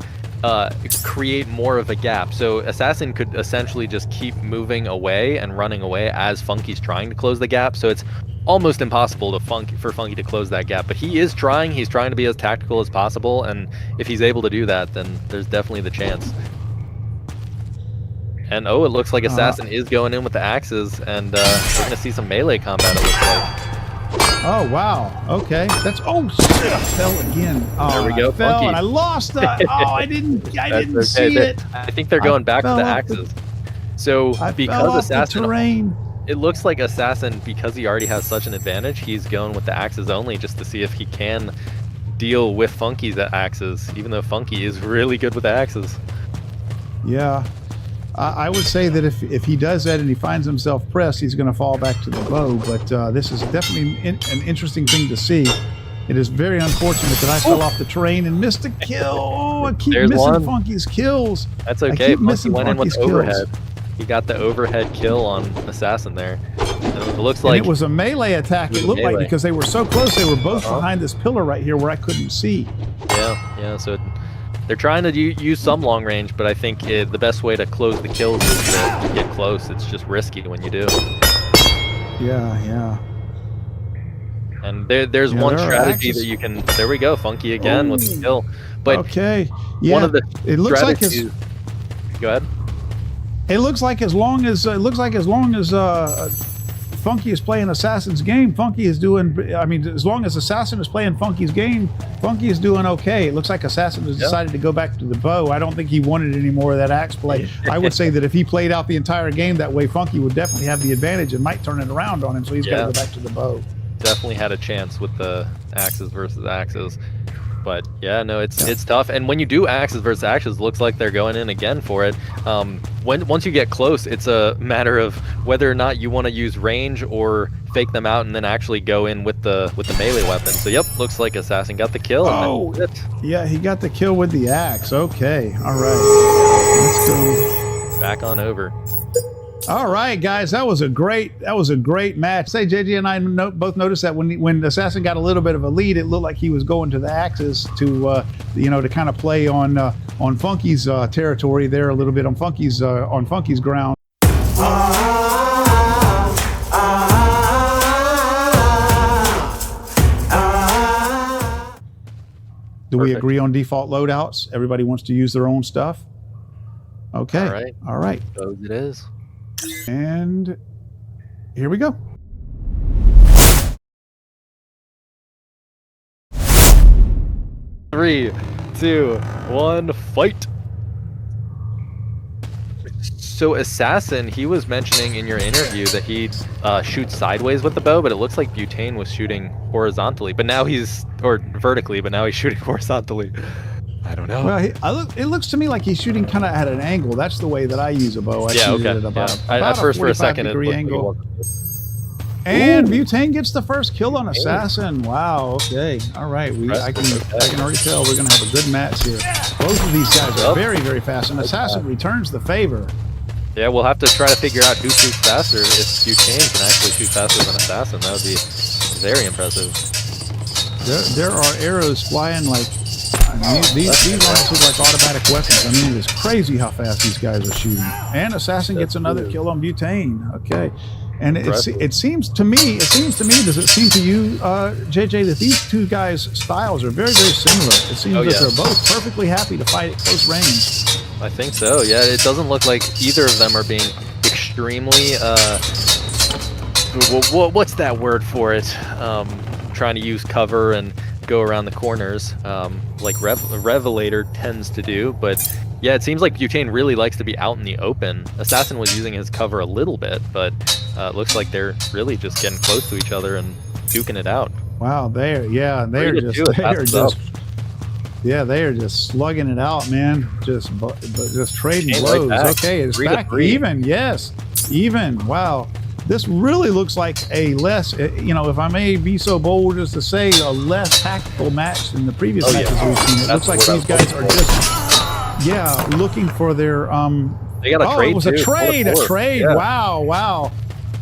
create more of a gap. So Assassin could essentially just keep moving away and running away as Funky's trying to close the gap. So it's almost impossible for Funky to close that gap. But he is trying. He's trying to be as tactical as possible. And if he's able to do that, then there's definitely the chance. And it looks like Assassin is going in with the axes. And we're going to see some melee combat, it looks like. Oh, wow. Okay. That's... Oh, shit. I fell again. Oh, there we go. I fell Funky. and I lost that. Oh, I didn't see it. I think they're going back to the axes. So because Assassin... It looks like Assassin, because he already has such an advantage, he's going with the axes only just to see if he can deal with Funky's axes, even though Funky is really good with the axes. Yeah. I would say that if he does that and he finds himself pressed, he's going to fall back to the bow. But this is definitely an interesting thing to see. It is very unfortunate that I fell off the terrain and missed a kill. Oh, I keep missing Funky's kills. That's okay. Funky went in with overhead. He got the overhead kill on Assassin there. And it looks like... And it was a melee attack, it looked like, because they were so close. They were both behind this pillar right here where I couldn't see. Yeah. So... They're trying to use some long range, but I think the best way to close the kills is to get close. It's just risky when you do. Yeah. And there's one strategy that you can... There we go, Funky again with the kill. But okay. Yeah. One of the it looks like Go ahead. It looks like as long as Funky is playing Assassin's game, Funky is doing... I mean, as long as Assassin is playing Funky's game, Funky is doing okay. It looks like Assassin has decided to go back to the bow. I don't think he wanted any more of that axe play. I would say that if he played out the entire game that way, Funky would definitely have the advantage and might turn it around on him, so he's got to go back to the bow. Definitely had a chance with the axes versus axes. But yeah, no, it's tough. And when you do axes versus axes, it looks like they're going in again for it. Once you get close, it's a matter of whether or not you want to use range or fake them out and then actually go in with the melee weapon. So yep, looks like Assassin got the kill. Yeah, he got the kill with the axe. Okay, all right, let's go back on over. All right, guys, that was a great match. Say, JJ and I both noticed that when Assassin got a little bit of a lead, it looked like he was going to the axes to to kind of play on Funky's territory there a little bit, on Funky's ground. Do we agree on default loadouts? Everybody wants to use their own stuff? Okay. All right. So it is. And here we go. Three, 2, 1, fight. So Assassin, he was mentioning in your interview that he shoots sideways with the bow, but it looks like Butane was shooting horizontally, but now or vertically, but now he's shooting horizontally. I don't know. Well, it looks to me like he's shooting kind of at an angle. That's the way that I use a bow. I shoot it at about at first, for a second, degree angle. And Butane gets the first kill on Assassin. Wow. Okay. All right. I can already tell we're going to have a good match here. Both of these guys are very, very fast, and Assassin returns the favor. Yeah, we'll have to try to figure out who shoots faster. If Butane can actually shoot faster than Assassin, that would be very impressive. There are arrows flying like these almost look like automatic weapons. I mean, it's crazy how fast these guys are shooting. And Assassin gets another kill on Butane. Okay. And it seems to me, does it seem to you, JJ, that these two guys' styles are very, very similar? It seems that they're both perfectly happy to fight at close range. I think so, yeah. It doesn't look like either of them are being extremely, what's that word for it? Trying to use cover and go around the corners, like Revelator tends to do, but yeah, it seems like Butane really likes to be out in the open. Assassin was using his cover a little bit, but it looks like they're really just getting close to each other and duking it out. Wow, they're just slugging it out, man. Just trading blows. Right, okay, it's back even. Yes, even. Wow. This really looks like a less, if I may be so bold as to say, a less tactical match than the previous matches we've seen. It looks like these guys are just, looking for their. They got a trade. It was a trade. Yeah. Wow.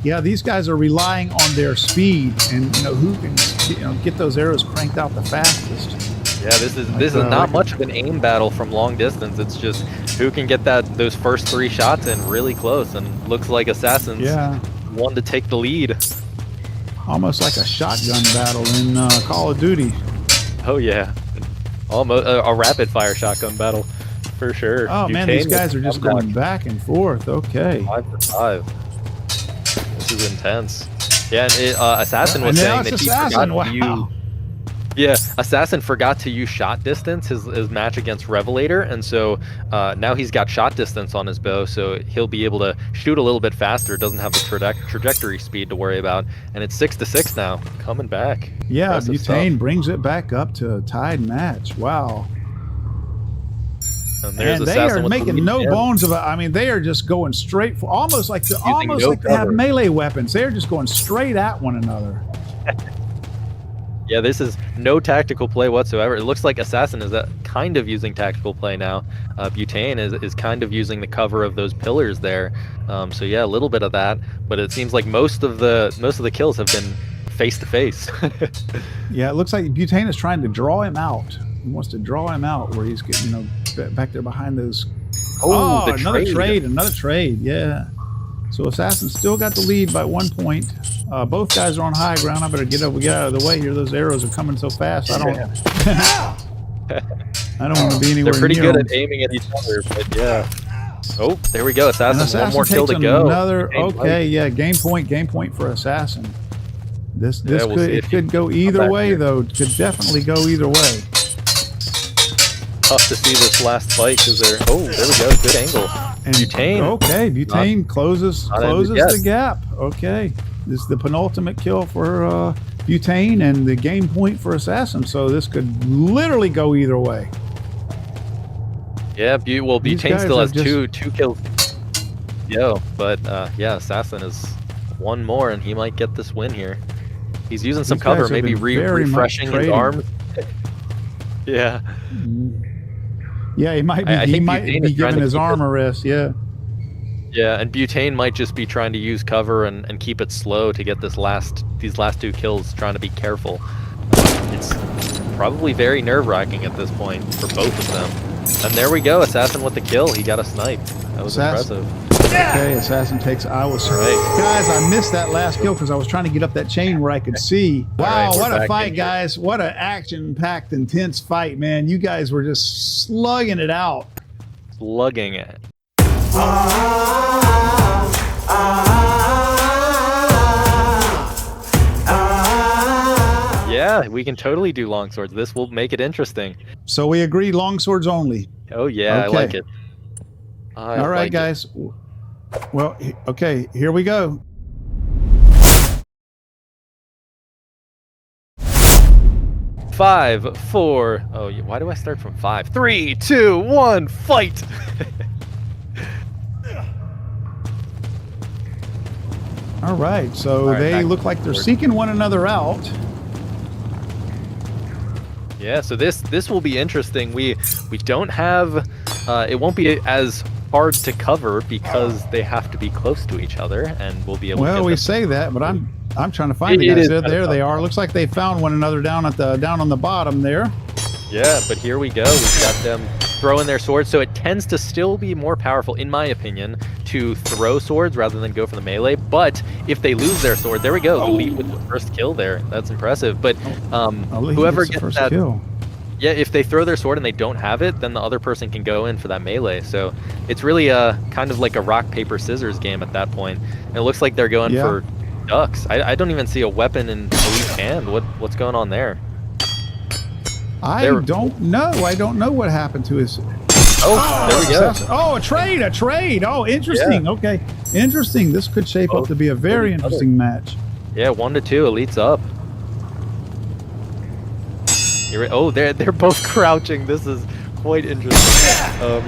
Yeah, these guys are relying on their speed and who can get those arrows cranked out the fastest. Yeah, this is not much of an aim battle from long distance. It's just who can get those first 3 shots in really close, and looks like Assassin's one to take the lead. Almost like a shotgun battle in Call of Duty. Oh yeah, almost a rapid fire shotgun battle for sure. Oh man, these guys are just going back and forth. Okay. 5 for 5. This is intense. Yeah, and Assassin was saying that he forgot to use. Yeah, Assassin forgot to use shot distance his match against Revelator, and so now he's got shot distance on his bow, so he'll be able to shoot a little bit faster. Doesn't have the trajectory speed to worry about, and it's 6-6 now, coming back. Yeah, Butane brings it back up to a tied match. Wow. And they are making no bones about. I mean, they are just going straight for almost like they have melee weapons. They're just going straight at one another. Yeah, this is no tactical play whatsoever. It looks like Assassin is kind of using tactical play now. Butane is kind of using the cover of those pillars there. So yeah, a little bit of that, but it seems like most of the kills have been face to face. Yeah, it looks like Butane is trying to draw him out. He wants to draw him out where he's getting, back there behind those. Oh, another trade. Yeah. So Assassin still got the lead by 1 point. Both guys are on high ground. I better get out of the way here. Those arrows are coming so fast. I don't want to be anywhere near. They're pretty good at aiming at each other, but yeah. Oh, there we go. Assassin one more kill to go. Game point for Assassin. This could go either way though. It could definitely go either way. Tough to see this last fight because there we go. Good angle. And Butane closes the gap. Okay. This is the penultimate kill for Butane and the game point for Assassin. So this could literally go either way. Yeah, Butane still has two kills. But Assassin is one more, and he might get this win here. He's using some cover, maybe refreshing his arms. Yeah. Yeah, he might be giving his arm a rest. Yeah. Yeah, and Butane might just be trying to use cover and keep it slow to get these last 2 kills, trying to be careful. It's probably very nerve-wracking at this point for both of them. And there we go, Assassin with the kill. He got a snipe. That was impressive. Okay, Assassin takes Guys, I missed that last kill because I was trying to get up that chain where I could see. Wow, what a fight, guys. What an action-packed, intense fight, man. You guys were just slugging it out. Slugging it. Yeah, we can totally do longswords. This will make it interesting. So we agree longswords only. Oh, yeah, okay. I like it. All right, guys. Well, okay, here we go. Five, four. Oh, why do I start from 5? 3, 2, 1, fight! All right, so they look like they're seeking one another out. Yeah, so this will be interesting. We don't have. It won't be as hard to cover because they have to be close to each other, and we'll be able. Well, to we say that, but I'm trying to find the guys. There they are. Looks like they found one another down on the bottom there. Yeah, but here we go. We've got them throwing their swords, so it tends to still be more powerful, in my opinion, to throw swords rather than go for the melee. But if they lose their sword, there we go. Elite with the first kill there. That's impressive. But whoever gets that kill. Yeah, if they throw their sword and they don't have it, then the other person can go in for that melee. So it's really a kind of like a rock, paper, scissors game at that point. And it looks like they're going for ducks. I don't even see a weapon in Elite's hand. What's going on there? I don't know. I don't know what happened to his... Oh, there we go. Oh, a trade. Oh, interesting. Yeah. Okay, interesting. This could shape up to be a very interesting match. Yeah, 1-2. Elite's up. Oh, they're both crouching. This is quite interesting.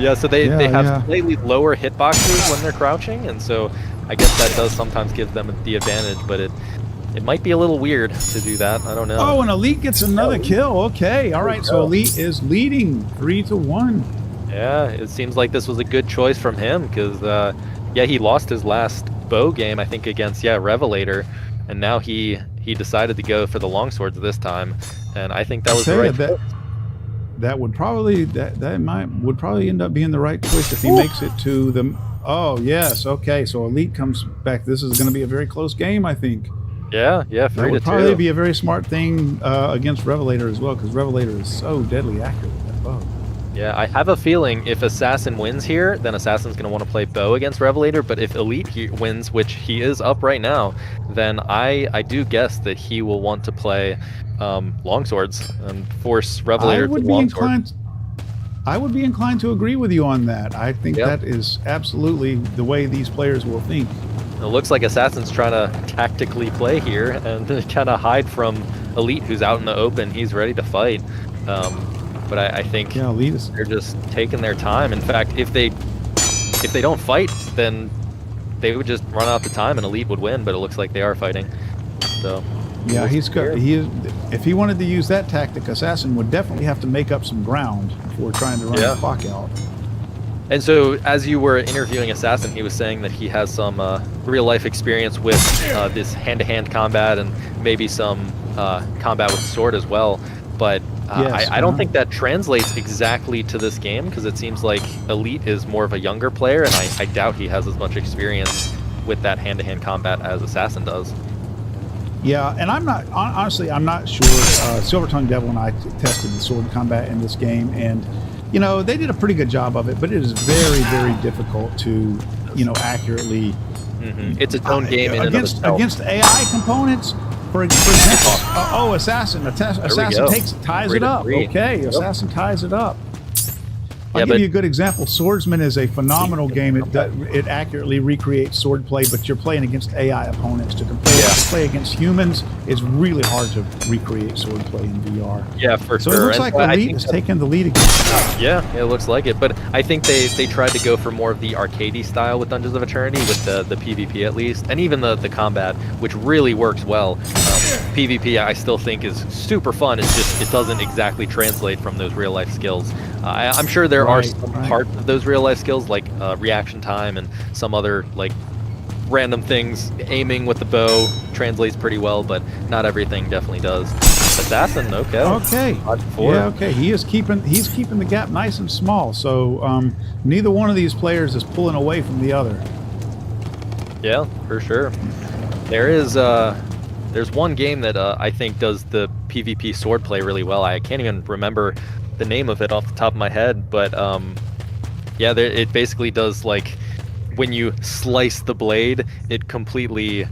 Yeah, so they have slightly lower hitboxes when they're crouching, and so I guess that does sometimes give them the advantage, but it might be a little weird to do that. I don't know. Oh, and Elite gets another kill. Okay, all right. So Elite is leading 3-1. Yeah, it seems like this was a good choice from him because, yeah, he lost his last bow game, I think, against Revelator, and now he decided to go for the longswords this time, and I think that was the right choice. That would probably would probably end up being the right choice if he makes it to the. Oh yes, okay. So Elite comes back. This is going to be a very close game, I think. Yeah, 3-2. That would probably be a very smart thing against Revelator as well, because Revelator is so deadly accurate with that bow. Yeah, I have a feeling if Assassin wins here, then Assassin's going to want to play bow against Revelator, but if Elite wins, which he is up right now, then I do guess that he will want to play longswords and force Revelator to longsword. I would be inclined to agree with you on that. I think that is absolutely the way these players will think. It looks like Assassin's trying to tactically play here and kind of hide from Elite, who's out in the open. He's ready to fight. But I think they're just taking their time. In fact, if they don't fight, then they would just run out the time and Elite would win. But it looks like they are fighting. So yeah, if he wanted to use that tactic, Assassin would definitely have to make up some ground before trying to run the clock out. And so, as you were interviewing Assassin, he was saying that he has some real-life experience with this hand-to-hand combat and maybe some combat with the sword as well. But I don't think that translates exactly to this game, because it seems like Elite is more of a younger player, and I doubt he has as much experience with that hand-to-hand combat as Assassin does. Yeah, and I'm not sure. Silver Tongue Devil and I tested the sword combat in this game, and you know, they did a pretty good job of it, but it is very, very difficult to, you know, accurately. It's its own game against AI components. For example, Assassin ties it up. Okay, Assassin ties it up. I'll give you a good example. Swordsman is a phenomenal game. It accurately recreates swordplay, but you're playing against AI opponents. To play against humans, it's really hard to recreate swordplay in VR. Yeah, for sure. So it looks like Elite is taking the lead again. Yeah, it looks like it. But I think they tried to go for more of the arcadey style with Dungeons of Eternity, with the PvP at least, and even the combat, which really works well. PvP I still think is super fun. It's just it doesn't exactly translate from those real life skills. I'm sure there are Right, some right. parts of those real life skills like reaction time and some other like random things. Aiming with the bow translates pretty well, but not everything definitely does. Assassin, okay. Okay. 5-4. Yeah, okay. He's keeping the gap nice and small. So neither one of these players is pulling away from the other. Yeah, for sure. There's one game that I think does the PvP sword play really well. I can't even remember the name of it off the top of my head, but yeah, it basically does like when you slice the blade, it completely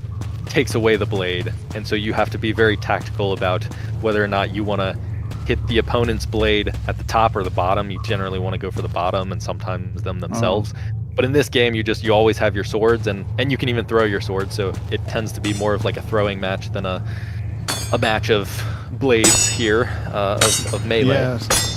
takes away the blade, and so you have to be very tactical about whether or not you want to hit the opponent's blade at the top or the bottom. You generally want to go for the bottom, and sometimes them themselves. But in this game, you always have your swords, and you can even throw your swords, so it tends to be more of like a throwing match than a match of blades here, of melee. Yes.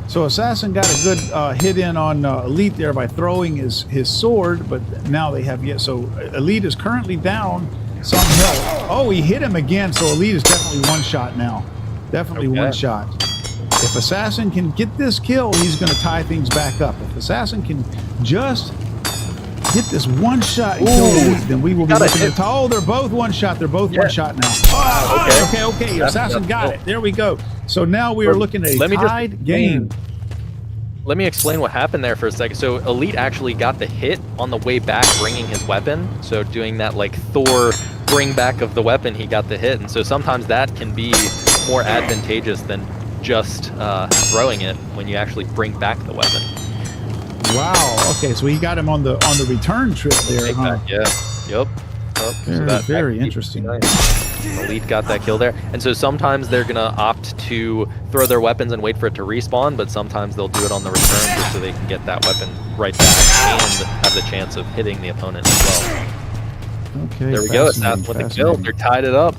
So Assassin got a good hit in on Elite there by throwing his sword, but now they have yet. So Elite is currently down some health. Oh, he hit him again, so Elite is definitely one shot now. Definitely one shot. If Assassin can get this kill, he's going to tie things back up. If Assassin can just get this one shot and kill Elite, then we will be looking at. Oh, they're both one shot. They're both one shot now. Oh, okay. Assassin got it. There we go. So now we are looking at a tied game. Let me explain what happened there for a second. So Elite actually got the hit on the way back, bringing his weapon. So doing that like Thor bring back of the weapon, he got the hit. And so sometimes that can be more advantageous than just throwing it when you actually bring back the weapon. Wow. Okay, so he got him on the return trip there, huh? Yeah. Yep. Very interesting. Elite got that kill there, and so sometimes they're gonna opt to throw their weapons and wait for it to respawn, but sometimes they'll do it on the return just so they can get that weapon right back and have the chance of hitting the opponent as well. Okay. There we go. Assassin with the kill. They're tied it up.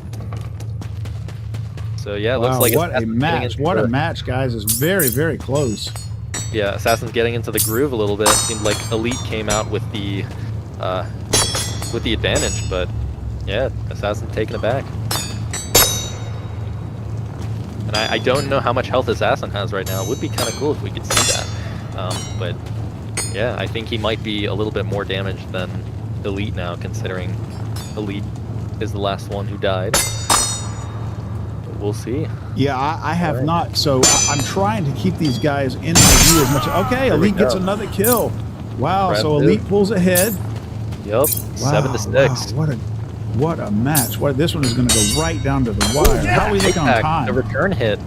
So yeah, it looks like what a match! What a match, guys! It's very, very close. Yeah, Assassin's getting into the groove a little bit. It seemed like Elite came out with the advantage, but yeah, Assassin taking it back. And I don't know how much health Assassin has right now. It would be kind of cool if we could see that. But yeah, I think he might be a little bit more damaged than Elite now, considering Elite is the last one who died. But we'll see. Yeah, I have not. So I'm trying to keep these guys in my view as much. Okay, Elite gets another kill. Wow, so Elite pulls ahead. Yep, wow, 7-6. Wow, what a match. This one is going to go right down to the wire. How are we looking on time? The return hit.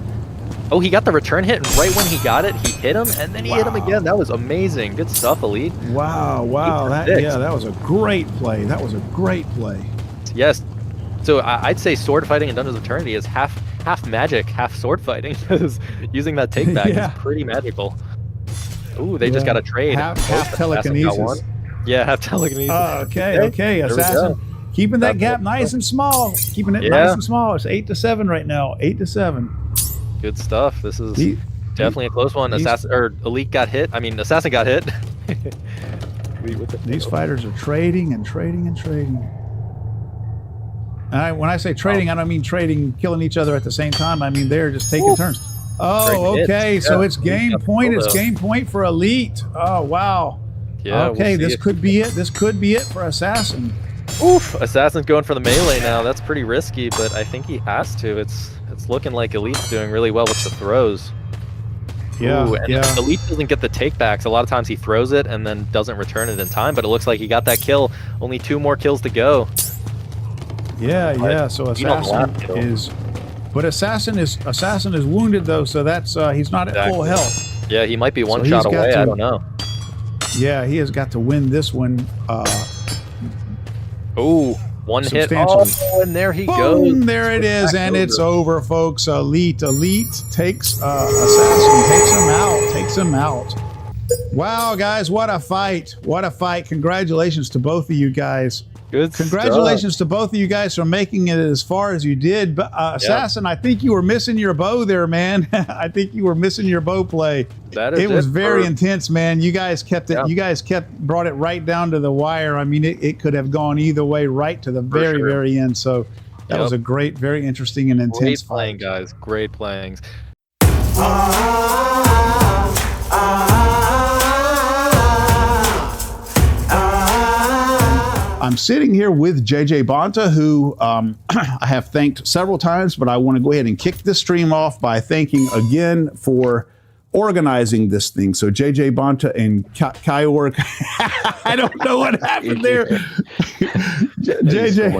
Oh, he got the return hit, and right when he got it, he hit him, and then he hit him again. That was amazing. Good stuff, Elite. Wow. That was a great play. That was a great play. Yes. So I'd say sword fighting in Dungeons of Eternity is half magic, half sword fighting, because using that take back is pretty magical. Ooh, they just got a trade. Half telekinesis. Yeah, half telekinesis. Okay. Assassin keeping that gap nice and small. Keeping it nice and small. It's 8-7 right now. 8-7. Good stuff. This is definitely a close one. Elite got hit. I mean, Assassin got hit. These fighters are trading and trading and trading. And when I say trading, I don't mean trading, killing each other at the same time. I mean they're just taking turns. Oh, okay. So it's game point. It's game point for Elite. Oh, wow. Yeah, okay, this could be it. This could be it for Assassin. Oof, Assassin's going for the melee now. That's pretty risky, but I think he has to. It's looking like Elite's doing really well with the throws. Yeah, Elite doesn't get the takebacks. A lot of times he throws it and then doesn't return it in time, but it looks like he got that kill. Only 2 more kills to go. Yeah. So Assassin is... But Assassin is wounded, though, so that's he's not at full health. Yeah, he might be one shot away. I don't know. Yeah, he has got to win this one. One hit. Oh, and there he goes. There it is, and it's over, folks. Elite takes Assassin, takes him out. Wow, guys, what a fight. What a fight. Congratulations to both of you guys. Good Congratulations stuff. to both of you guys for making it as far as you did. But Assassin, I think you were missing your bow there, man. I think you were missing your bow play. It was very intense, man. You guys kept it. Yeah. You guys brought it right down to the wire. I mean, it could have gone either way, right to the very end. So that was a great, very interesting and intense fight. Great playing, guys. Great playing. I'm sitting here with JJ Bonta, who I have thanked several times, but I want to go ahead and kick this stream off by thanking again for organizing this thing. So JJ Bonta and Kyork, I don't know what happened there. JJ,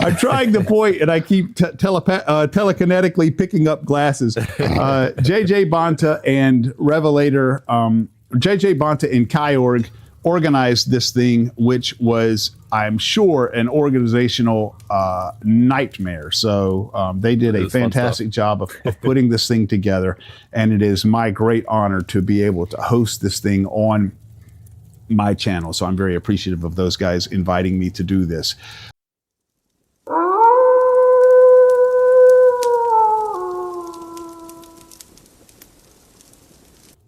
I'm trying to point and I keep telekinetically picking up glasses. JJ Bonta and Revelator, JJ Bonta and Kyork organized this thing, which was, I'm sure, an organizational nightmare. So they did a fantastic job of putting this thing together, and it is my great honor to be able to host this thing on my channel. So I'm very appreciative of those guys inviting me to do this.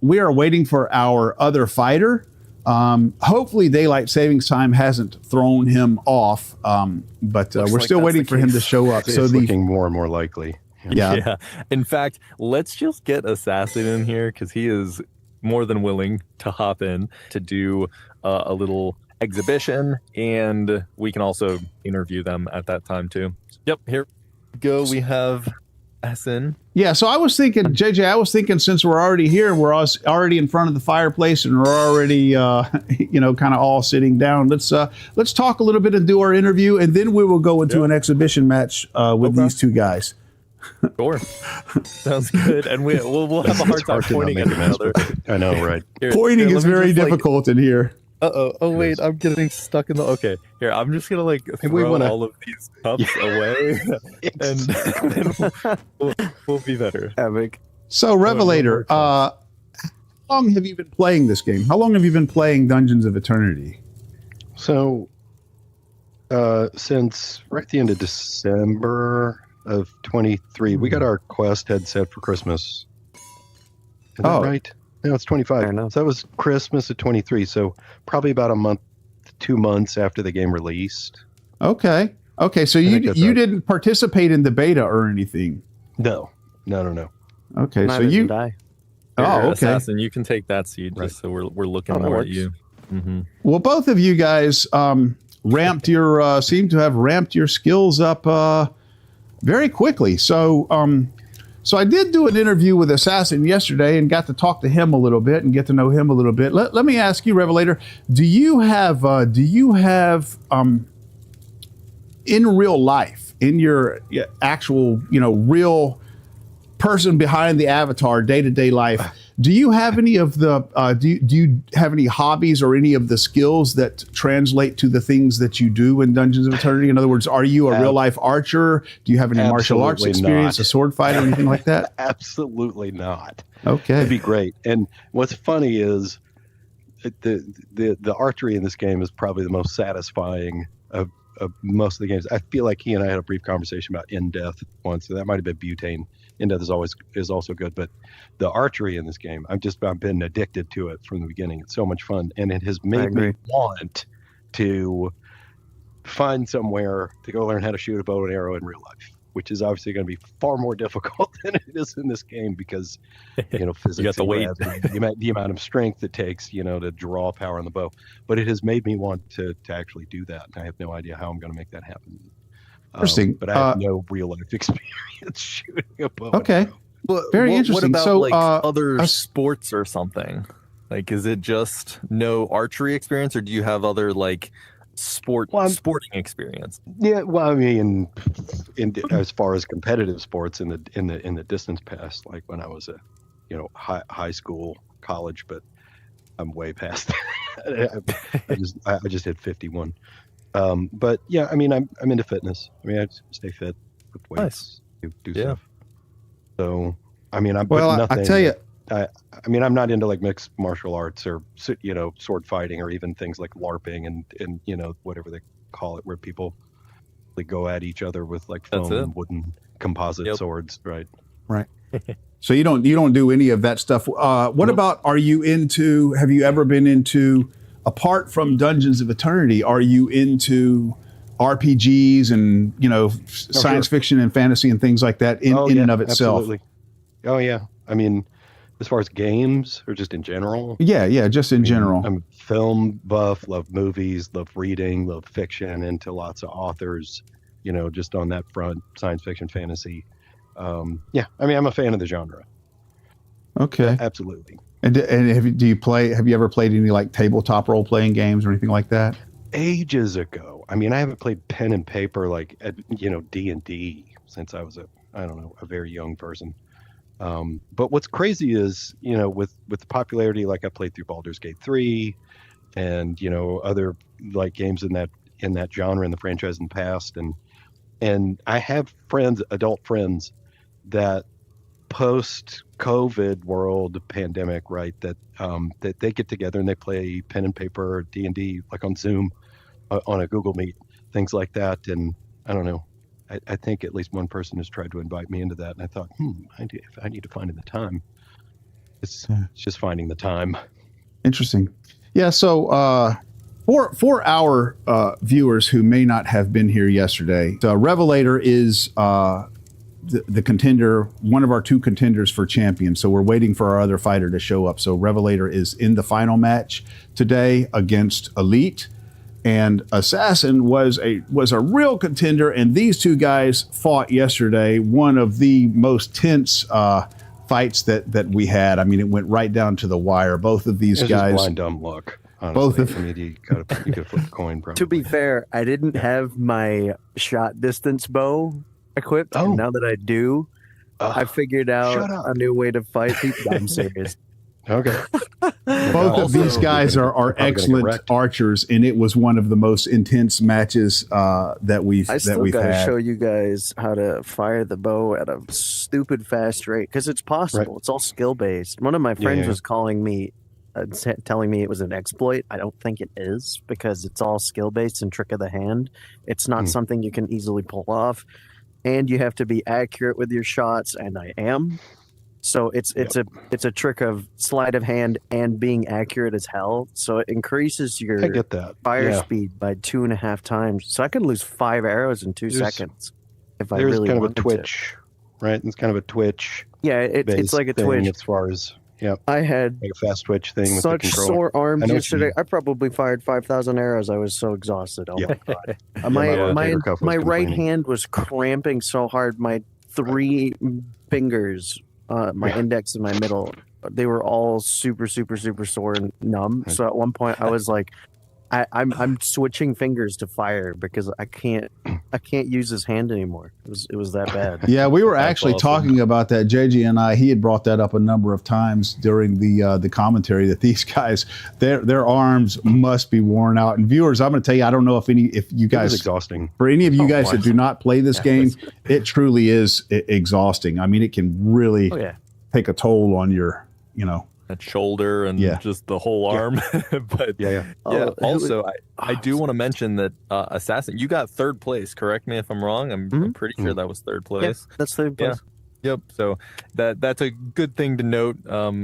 We are waiting for our other fighter. Hopefully daylight savings time hasn't thrown him off, but we're still waiting for him to show up. It's looking more and more likely. Yeah. In fact, let's just get Assassin in here because he is more than willing to hop in to do a little exhibition, and we can also interview them at that time too. Yep, here we go. We have Assassin. Yeah, so I was thinking, JJ, since we're already here, we're already in front of the fireplace, and we're already, kind of all sitting down. Let's talk a little bit and do our interview, and then we will go into an exhibition match with these two guys. Sure, sounds good. And we'll have a hard time pointing at each other. I know, right? Pointing is very difficult in here. Oh wait, I'm getting stuck in the. Okay, here I'm just gonna throw all of these cups away, and then we'll be better. Epic. So, Revelator, how long have you been playing this game? How long have you been playing Dungeons of Eternity? So, since right at the end of December of 23, we got our Quest headset for Christmas. Is that right? No, it's 25. So that was Christmas of 23. So probably about a month, 2 months after the game released. Okay. So you didn't participate in the beta or anything? No. Okay. Neither did I. Okay. Assassin, you can take that seat just so we're looking more at you. Mm-hmm. Well, both of you guys seem to have ramped your skills up very quickly. So I did do an interview with Assassin yesterday and got to talk to him a little bit and get to know him a little bit. Let me ask you, Revelator, do you have in real life, in your actual, real person behind the avatar, day-to-day life, do you have any of the do you have any hobbies or any of the skills that translate to the things that you do in Dungeons of Eternity? In other words, are you a real life archer? Do you have any martial arts experience, a sword fighter, anything like that? Absolutely not. Okay. It'd be great. And what's funny is the archery in this game is probably the most satisfying of most of the games. I feel like he and I had a brief conversation about In Death once, so that might have been Butane. In Death is also good, but the archery in this game, I've been addicted to it from the beginning. It's so much fun, and it has made me want to find somewhere to go learn how to shoot a bow and arrow in real life, which is obviously going to be far more difficult than it is in this game because physics, you got the weight, the amount of strength it takes, to draw power on the bow. But it has made me want to actually do that, and I have no idea how I'm going to make that happen. Interesting. But I have no real life experience shooting a bow. Okay. Very interesting. What about so, other sports or something? Like, is it just no archery experience, or do you have other sporting experience? Yeah. Well, I mean, as far as competitive sports in the distance past, like when I was high school, college, but I'm way past that. I just hit 51. But yeah, I mean, I'm into fitness. I mean, I stay fit with weights, do stuff. So, I mean, I tell you, I mean, I'm not into mixed martial arts or sword fighting or even things like LARPing and whatever they call it, where people go at each other with foam and wooden composite swords, right? Right. So you don't do any of that stuff. What about? Have you ever been into? Apart from Dungeons of Eternity, are you into RPGs and science fiction and fantasy and things like that in and of itself? Absolutely. Oh yeah. I mean, as far as games or just in general? Yeah, just in general. I'm a film buff, love movies, love reading, love fiction, into lots of authors, just on that front, science fiction, fantasy. Yeah, I mean, I'm a fan of the genre. Okay. Absolutely. And have you ever played any like tabletop role playing games or anything like that? Ages ago. I mean, I haven't played pen and paper like D&D since I was a very young person. But what's crazy is, with the popularity, like I played through Baldur's Gate 3 and, other like games in that genre in the franchise in the past. And I have adult friends that post-COVID world pandemic, right, that they get together and they play pen and paper D&D like on Zoom, on a Google Meet, things like that. And I don't know. I think at least one person has tried to invite me into that, and I thought, I need to find the time. It's just finding the time. Interesting. Yeah. So for our viewers who may not have been here yesterday, Revelator is the contender, one of our 2 contenders for champion. So we're waiting for our other fighter to show up. So Revelator is in the final match today against Elite. And Assassin was a real contender, and these 2 guys fought yesterday. One of the most tense fights that we had. I mean, it went right down to the wire. Both of these guys, just blind dumb luck. Honestly. Both of, I mean, you could flip a coin. Probably. To be fair, I didn't have my shot distance bow equipped. And now that I do, I figured out a new way to fight people. I'm serious. Okay. Both of these guys are excellent archers, and it was one of the most intense matches that we've had. I still got to show you guys how to fire the bow at a stupid fast rate, because it's possible. Right. It's all skill based. One of my friends was calling me, telling me it was an exploit. I don't think it is, because it's all skill based and trick of the hand. It's not something you can easily pull off, and you have to be accurate with your shots, and I am. So it's a trick of sleight of hand and being accurate as hell. So it increases your fire speed by 2.5 times. So I could lose 5 arrows in 2 seconds if I really kind wanted of a twitch, right? It's kind of a twitch. Yeah, it's like a twitch as far as I had like a fast twitch thing. Such with the sore arms yesterday. I probably fired 5,000 arrows. I was so exhausted. Oh my god! My right hand was cramping so hard. My 3 fingers. My index and my middle, they were all super sore and numb. So at one point I was like, I'm switching fingers to fire because I can't use his hand anymore. It was that bad. Yeah, we were actually talking about that. JJ and I, he had brought that up a number of times during the commentary, that these guys, their arms must be worn out. And viewers, I'm going to tell you, I don't know if you guys, it's exhausting. For any of you guys that do not play this game, it truly is exhausting. I mean, it can really take a toll on your, that shoulder and just the whole arm. But also I do want to mention that Assassin, you got 3rd place. Correct me if I'm wrong. I'm pretty sure that was 3rd place. Yeah, that's 3rd place. Yep. So that's a good thing to note.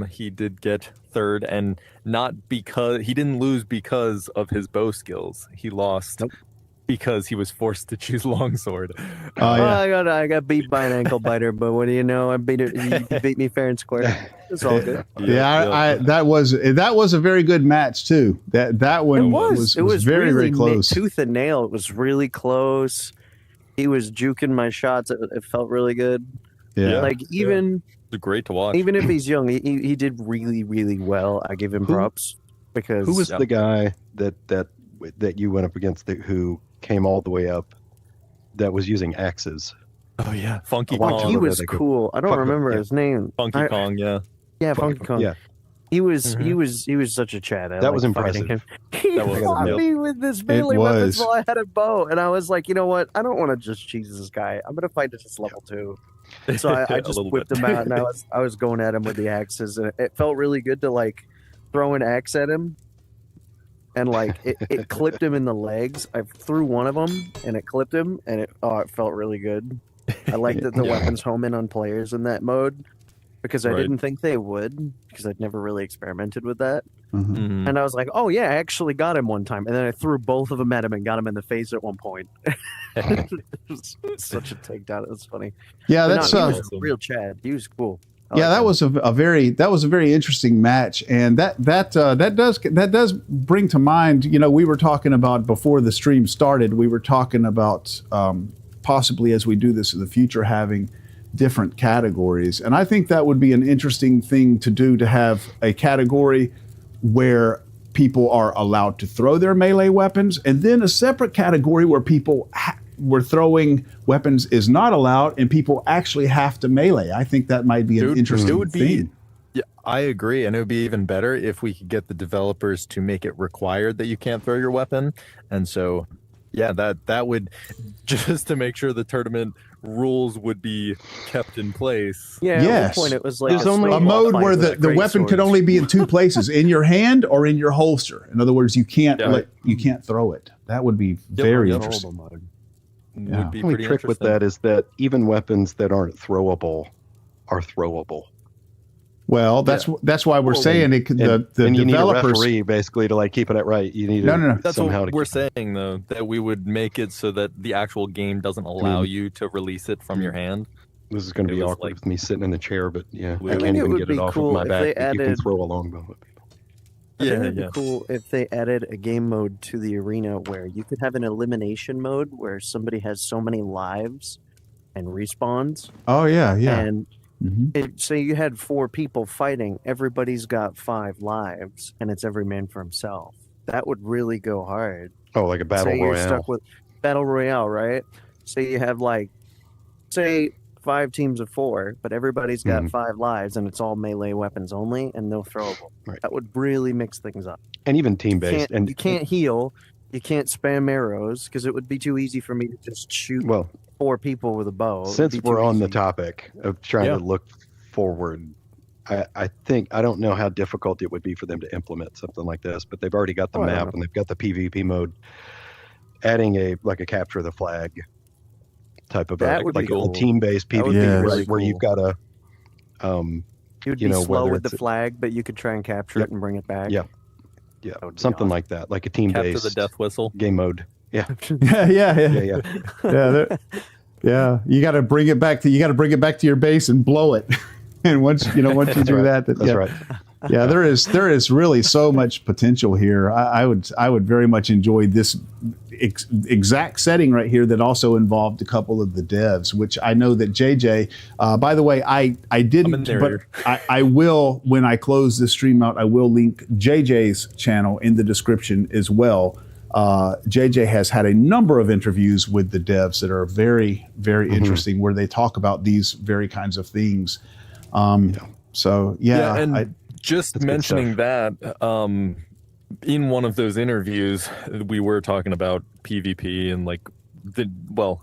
He did get 3rd, and not because he didn't lose because of his bow skills. He lost because he was forced to choose longsword. I got beat by an ankle biter, but what do you know? I beat it. He beat me fair and square. It's all good. That was a very good match too. That one was very really close. Tooth and nail. It was really close. He was juking my shots. It felt really good. Yeah. Like even it's great to watch. Even if he's young, he did really, really well. I give him props because who was the guy that you went up against who came all the way up that was using axes? Oh yeah, Funky Kong. He was cool. I don't remember his name. Funky Kong, yeah. Yeah, Funky Kong. Yeah. He was such a chat. That was impressive. He fought me with this melee weapons while I had a bow, and I was like, you know what? I don't want to just cheese this guy. I'm gonna fight at this level 2. So I just whipped him out, and I was going at him with the axes, and it felt really good to like throw an axe at him, and like it clipped him in the legs. I threw one of them, and it clipped him, and it felt really good. I liked that the weapons home in on players in that mode, because I didn't think they would, because I'd never really experimented with that. Mm-hmm. And I was like, oh yeah, I actually got him one time. And then I threw both of them at him and got him in the face at one point. It was such a takedown. It was funny. Yeah, he was real Chad. He was cool. Yeah, that was a very interesting match, and that does bring to mind. You know, we were talking about before the stream started. We were talking about possibly as we do this in the future having different categories, and I think that would be an interesting thing to do, to have a category where people are allowed to throw their melee weapons, and then a separate category where people where throwing weapons is not allowed and people actually have to melee. I think that might be an interesting thing. Yeah, I agree, and it would be even better if we could get the developers to make it required that you can't throw your weapon. And so, yeah, that would, just to make sure the tournament rules would be kept in place. Yeah, yes. At one point it was like there's only a mode where the weapon could only be in two places, in your hand or in your holster. In other words, you can't you can't throw it. That would be very interesting. Would be the only trick with that is that even weapons that aren't throwable are throwable. Well, that's why we're saying it. The and you developers need a referee basically to like keep it right. You need That's what we're saying though, that we would make it so that the actual game doesn't allow you to release it from your hand. This is going to be awkward with me sitting in the chair, but yeah, I think can't it even would get be it off cool of my if back. they But you can added- throw a longbow at people. I think it'd be cool if they added a game mode to the arena where you could have an elimination mode where somebody has so many lives and respawns. Oh yeah. And say you had 4 people fighting, everybody's got 5 lives, and it's every man for himself. That would really go hard. Oh, like a battle say royale. You're stuck with battle royale, right? Say you have say 5 teams of 4, but everybody's got 5 lives, and it's all melee weapons only, and no throwable. Right. That would really mix things up. And even team-based. You can't heal. You can't spam arrows because it would be too easy for me to just shoot 4 people with a bow. Since we're on the topic of trying to look forward, I think, I don't know how difficult it would be for them to implement something like this, but they've already got the map and they've got the PvP mode. Adding a capture the flag type of a team-based PvP where you've got a it would be slow with the flag, but you could try and capture it and bring it back. Yeah, something like that, like a team-based capture the death whistle game mode. Yeah, yeah. You got to bring it back to your base and blow it. And once you do that, that's right. Yeah, there is really so much potential here. I would very much enjoy this exact setting right here that also involved a couple of the devs, which I know that JJ, by the way, I didn't, but I will, when I close this stream out, I will link JJ's channel in the description as well. JJ has had a number of interviews with the devs that are very, very interesting, where they talk about these very kinds of things. So yeah, and just mentioning that, in one of those interviews, we were talking about PvP and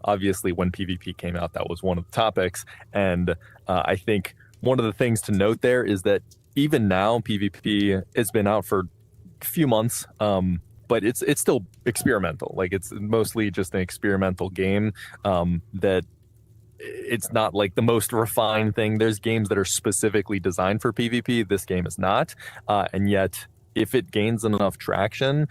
obviously when PvP came out, that was one of the topics. And I think one of the things to note there is that even now PvP has been out for a few months, but it's still experimental. Like, it's mostly just an experimental game that it's not like the most refined thing. There's games that are specifically designed for PvP. This game is not. And yet, if it gains enough traction,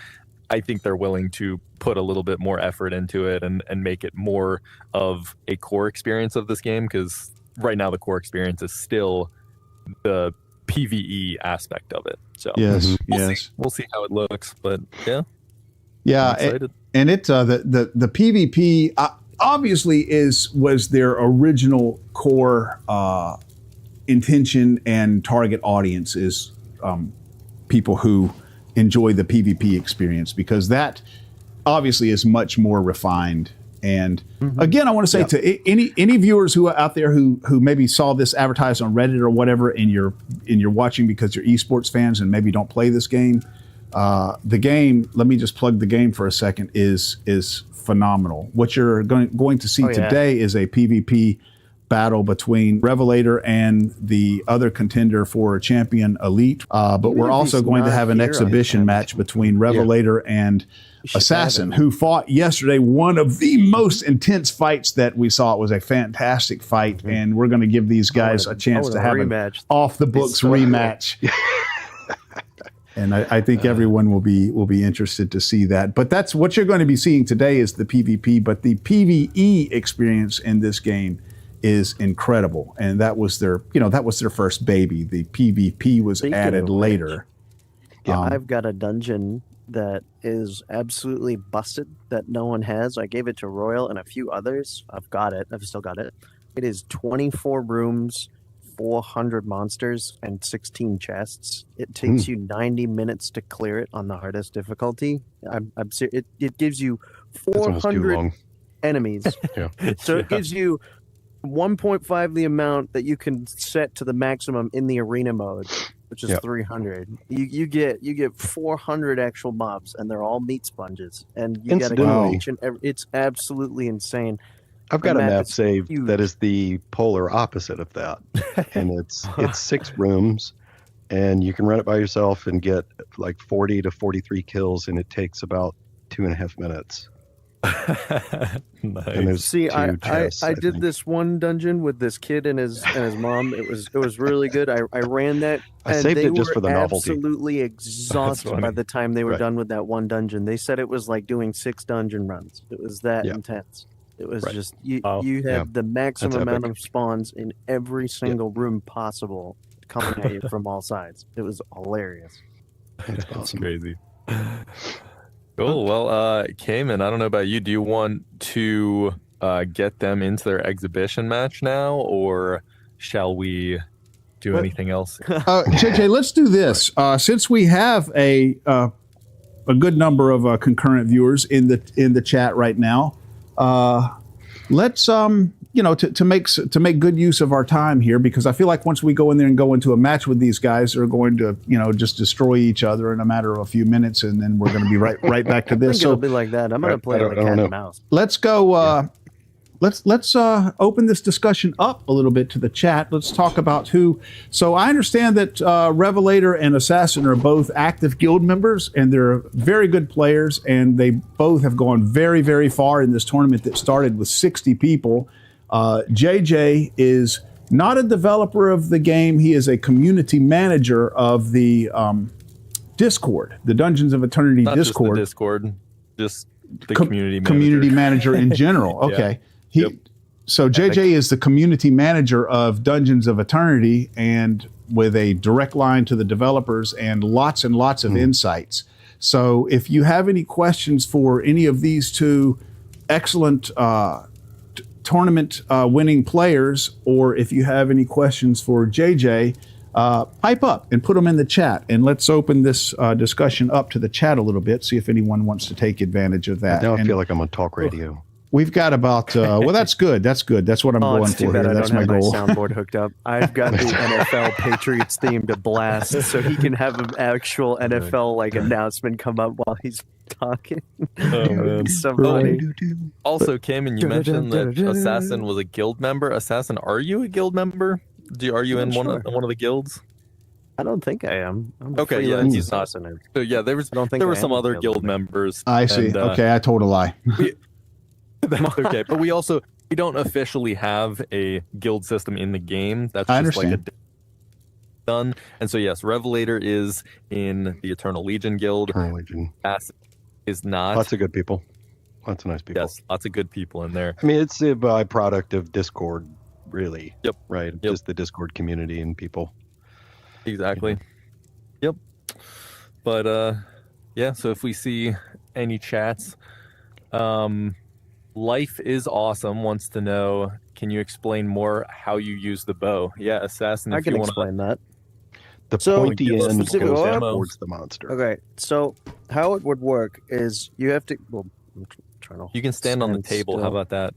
I think they're willing to put a little bit more effort into it and make it more of a core experience of this game. Because right now, the core experience is still the PvE aspect of it. So we'll see how it looks. But yeah, and it the PvP. Obviously was their original core intention and target audience is people who enjoy the PvP experience, because that obviously is much more refined. And again, I want to say to any viewers who are out there who maybe saw this advertised on Reddit or whatever, and you're watching because you're esports fans and maybe don't play this game, the game, let me just plug the game for a second, is phenomenal. What you're going to see today is a PvP battle between Revelator and the other contender for champion Elite. But we're also going to have an exhibition match between Revelator and Assassin, who fought yesterday. One of the most intense fights that we saw. It was a fantastic fight, and we're going to give these guys a chance to have an off the books rematch. And I think everyone will be interested to see that. But that's what you're going to be seeing today is the PvP. But the PvE experience in this game is incredible. And that was their first baby. The PvP was added later. Yeah, I've got a dungeon that is absolutely busted that no one has. I gave it to Royal and a few others. I've still got it. It is 24 rooms, 400 monsters, and 16 chests. It takes you 90 minutes to clear it on the hardest difficulty. It gives you 400 enemies. Yeah. So it gives you 1.5 the amount that you can set to the maximum in the arena mode, which is 300. You get 400 actual mobs, and they're all meat sponges, and you got to go each and every. It's absolutely insane. I've got a map saved that is the polar opposite of that, and it's 6 rooms, and you can run it by yourself and get like 40 to 43 kills, and it takes about 2.5 minutes. Nice. See, I did this one dungeon with this kid and his mom. It was really good. I ran that. I saved it just for the novelty. Absolutely exhausted by the time they were done with that one dungeon. They said it was like doing 6 dungeon runs. It was that intense. It was just you have the maximum amount of spawns in every single room possible coming at you from all sides. It was hilarious. That's awesome. Crazy. Cool. Well, Cayman, I don't know about you. Do you want to get them into their exhibition match now, or shall we do anything else? JJ, let's do this. Since we have a good number of concurrent viewers in the chat right now, let's to make good use of our time here, because I feel like once we go in there and go into a match with these guys, they're going to just destroy each other in a matter of a few minutes, and then we're going to be right back to this. I think it'll be like that. I'm going to play like cat and mouse. Let's go. Let's open this discussion up a little bit to the chat. Let's talk about who. So I understand that Revelator and Assassin are both active guild members, and they're very good players, and they both have gone very, very far in this tournament that started with 60 people. JJ is not a developer of the game. He is a community manager of the Discord, the Dungeons of Eternity Discord. Just the community manager. Community manager in general. Okay. So JJ is the community manager of Dungeons of Eternity, and with a direct line to the developers and lots of insights. So if you have any questions for any of these two excellent tournament winning players, or if you have any questions for JJ, pipe up and put them in the chat, and let's open this discussion up to the chat a little bit, see if anyone wants to take advantage of that. Now I feel like I'm on talk radio. We've got about well, that's good. That's what I'm going for here. That's my goal. I don't have my soundboard hooked up. I've got the NFL Patriots theme to blast, so he can have an actual NFL announcement come up while he's talking. Oh, man. So funny. Also, Cayman, you mentioned that Assassin was a guild member. Assassin, are you a guild member? Are you in one of the guilds? I don't think I am. Okay, yeah, he's not. So yeah, there were some other guild members. I see. Okay, I told a lie. That's okay, but we don't officially have a guild system in the game. That's I just understand. done. And so yes, Revelator is in the Eternal Legion guild. Eternal Legion is not. Lots of good people. Lots of nice people. Yes, lots of good people in there. I mean, it's a byproduct of Discord, really. Yep. Right. Yep. Just the Discord community and people. Exactly. Yep. But yeah. So if we see any chats, Life is Awesome wants to know, can you explain more how you use the bow? Yeah, Assassin, if I can you want explain that. The pointy end goes what? towards the monster. Okay, so how it would work is you have to. Well, I'm trying to. You can stand on the table. still. How about that?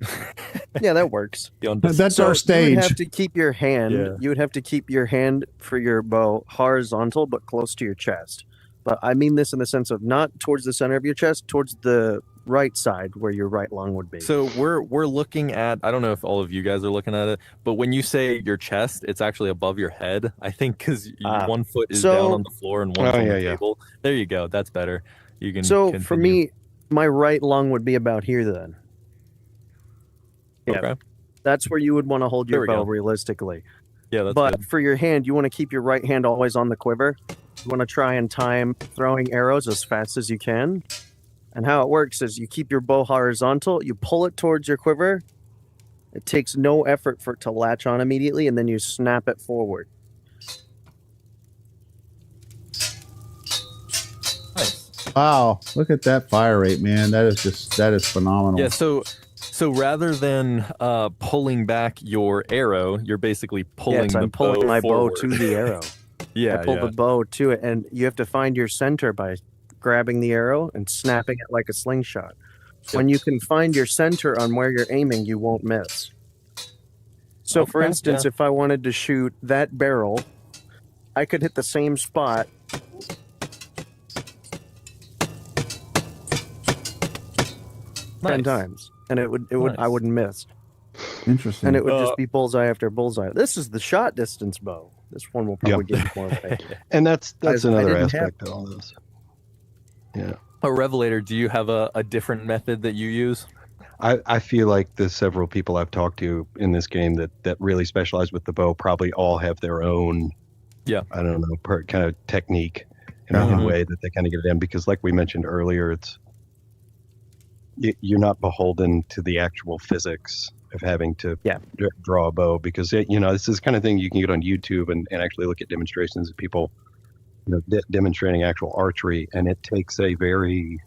Yeah, that works. That's our stage. You would have to keep your hand. Yeah. You would have to keep your hand for your bow horizontal, but close to your chest. But I mean this in the sense of not towards the center of your chest, towards the right side where your right lung would be. So we're looking at, I don't know if all of you guys are looking at it, but when you say your chest, it's actually above your head, I think, because one foot is down on the floor and one's on the table. There you go. That's better. You can. So continue. for me, my right lung would be about here then. Yeah. Okay. That's where you would want to hold your bow realistically. Yeah, that's But good. for your hand, you want to keep your right hand always on the quiver. You want to try and time throwing arrows as fast as you can. And how it works is you keep your bow horizontal, you pull it towards your quiver, It takes no effort for it to latch on immediately, and then you snap it forward. Nice. Wow, look at that fire rate, man. That is phenomenal. Yeah, so rather than pulling back your arrow, you're basically pulling I'm pulling my bow to the arrow. Yeah, I pull the bow to it, and you have to find your center by grabbing the arrow and snapping it like a slingshot. Yep. When you can find your center on where you're aiming, you won't miss. So, for instance, if I wanted to shoot that barrel, I could hit the same spot. Nice. 10 times, and it would I wouldn't miss. Interesting. And it would just be bullseye after bullseye. This is the shot distance bow. This one will probably get more away. And that's another aspect of all this. Yeah. Revelator, do you have a different method that you use? I feel like the several people I've talked to in this game that really specialize with the bow probably all have their own, I don't know, kind of technique in a way that they kind of get it in. Because like we mentioned earlier, you're not beholden to the actual physics of having to draw a bow, because this is the kind of thing you can get on YouTube and actually look at demonstrations of people demonstrating actual archery, and it takes a very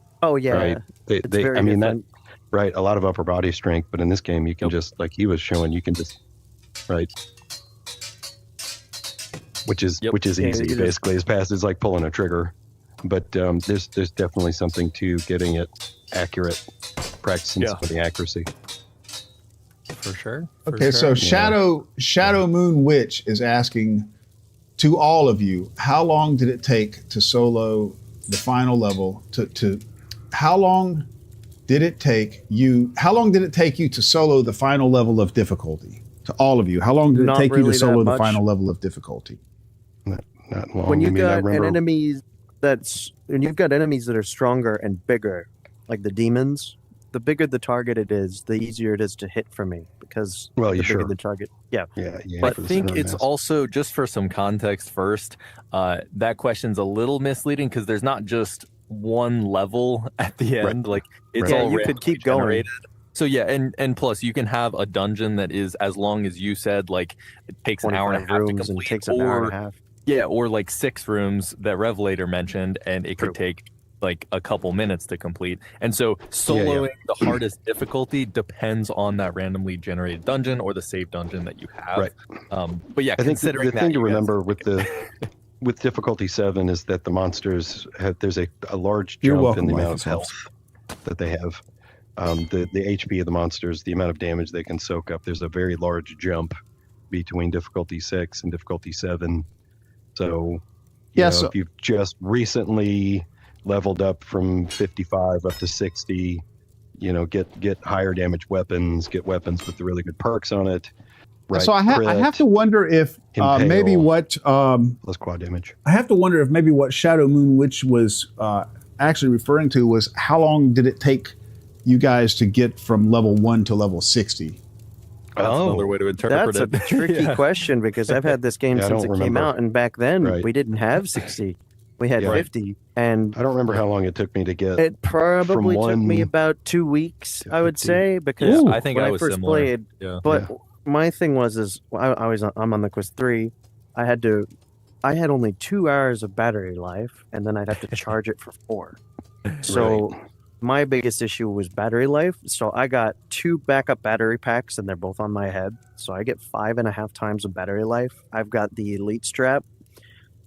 right, a lot of upper body strength, but in this game you can just, like he was showing, you can just which is easy, basically as fast as like pulling a trigger. But there's definitely something to getting it accurate, practicing some of the accuracy. For sure. So Shadow Moon Witch is asking to all of you, how long did it take to solo the final level? How long did it take you to solo the final level of difficulty? To all of you, how long did it take you to solo the final level of difficulty? Not long. When you've got enemies that are stronger and bigger, like the demons, the bigger the target it is, the easier it is to hit for me, because the bigger the target. Yeah. But I think it's also, just for some context first, that question's a little misleading, because there's not just one level at the end. Like it's all you could keep generated. So and plus you can have a dungeon that is as long as you said, like it takes an hour and a half to complete, and takes an hour and a half. Yeah, or like 6 rooms that Revelator mentioned, and it could take like a couple minutes to complete. And so soloing the hardest difficulty depends on that randomly generated dungeon or the save dungeon that you have. Right. But I think the thing to remember with difficulty 7 is that the monsters there's a large jump in the amount of health that they have. The HP of the monsters, the amount of damage they can soak up, there's a very large jump between difficulty 6 and difficulty 7. So, if you've just recently leveled up from 55 up to 60, get higher damage weapons, get weapons with the really good perks on it. Right. So I have to wonder if maybe what plus quad damage. I have to wonder if maybe what Shadow Moon Witch was actually referring to was how long did it take you guys to get from level 1 to level 60? That's another way to interpret it. That's a tricky question, because I've had this game since it came out, and back then we didn't have 60. We had 50, and I don't remember how long it took me to get. It probably took me about 2 weeks, I would say, because I think when I was first similar. Played. But my thing was I'm on the Quest 3. I had only 2 hours of battery life, and then I'd have to charge it for 4. So my biggest issue was battery life. So I got 2 backup battery packs, and they're both on my head. So I get 5.5 times of battery life. I've got the Elite strap,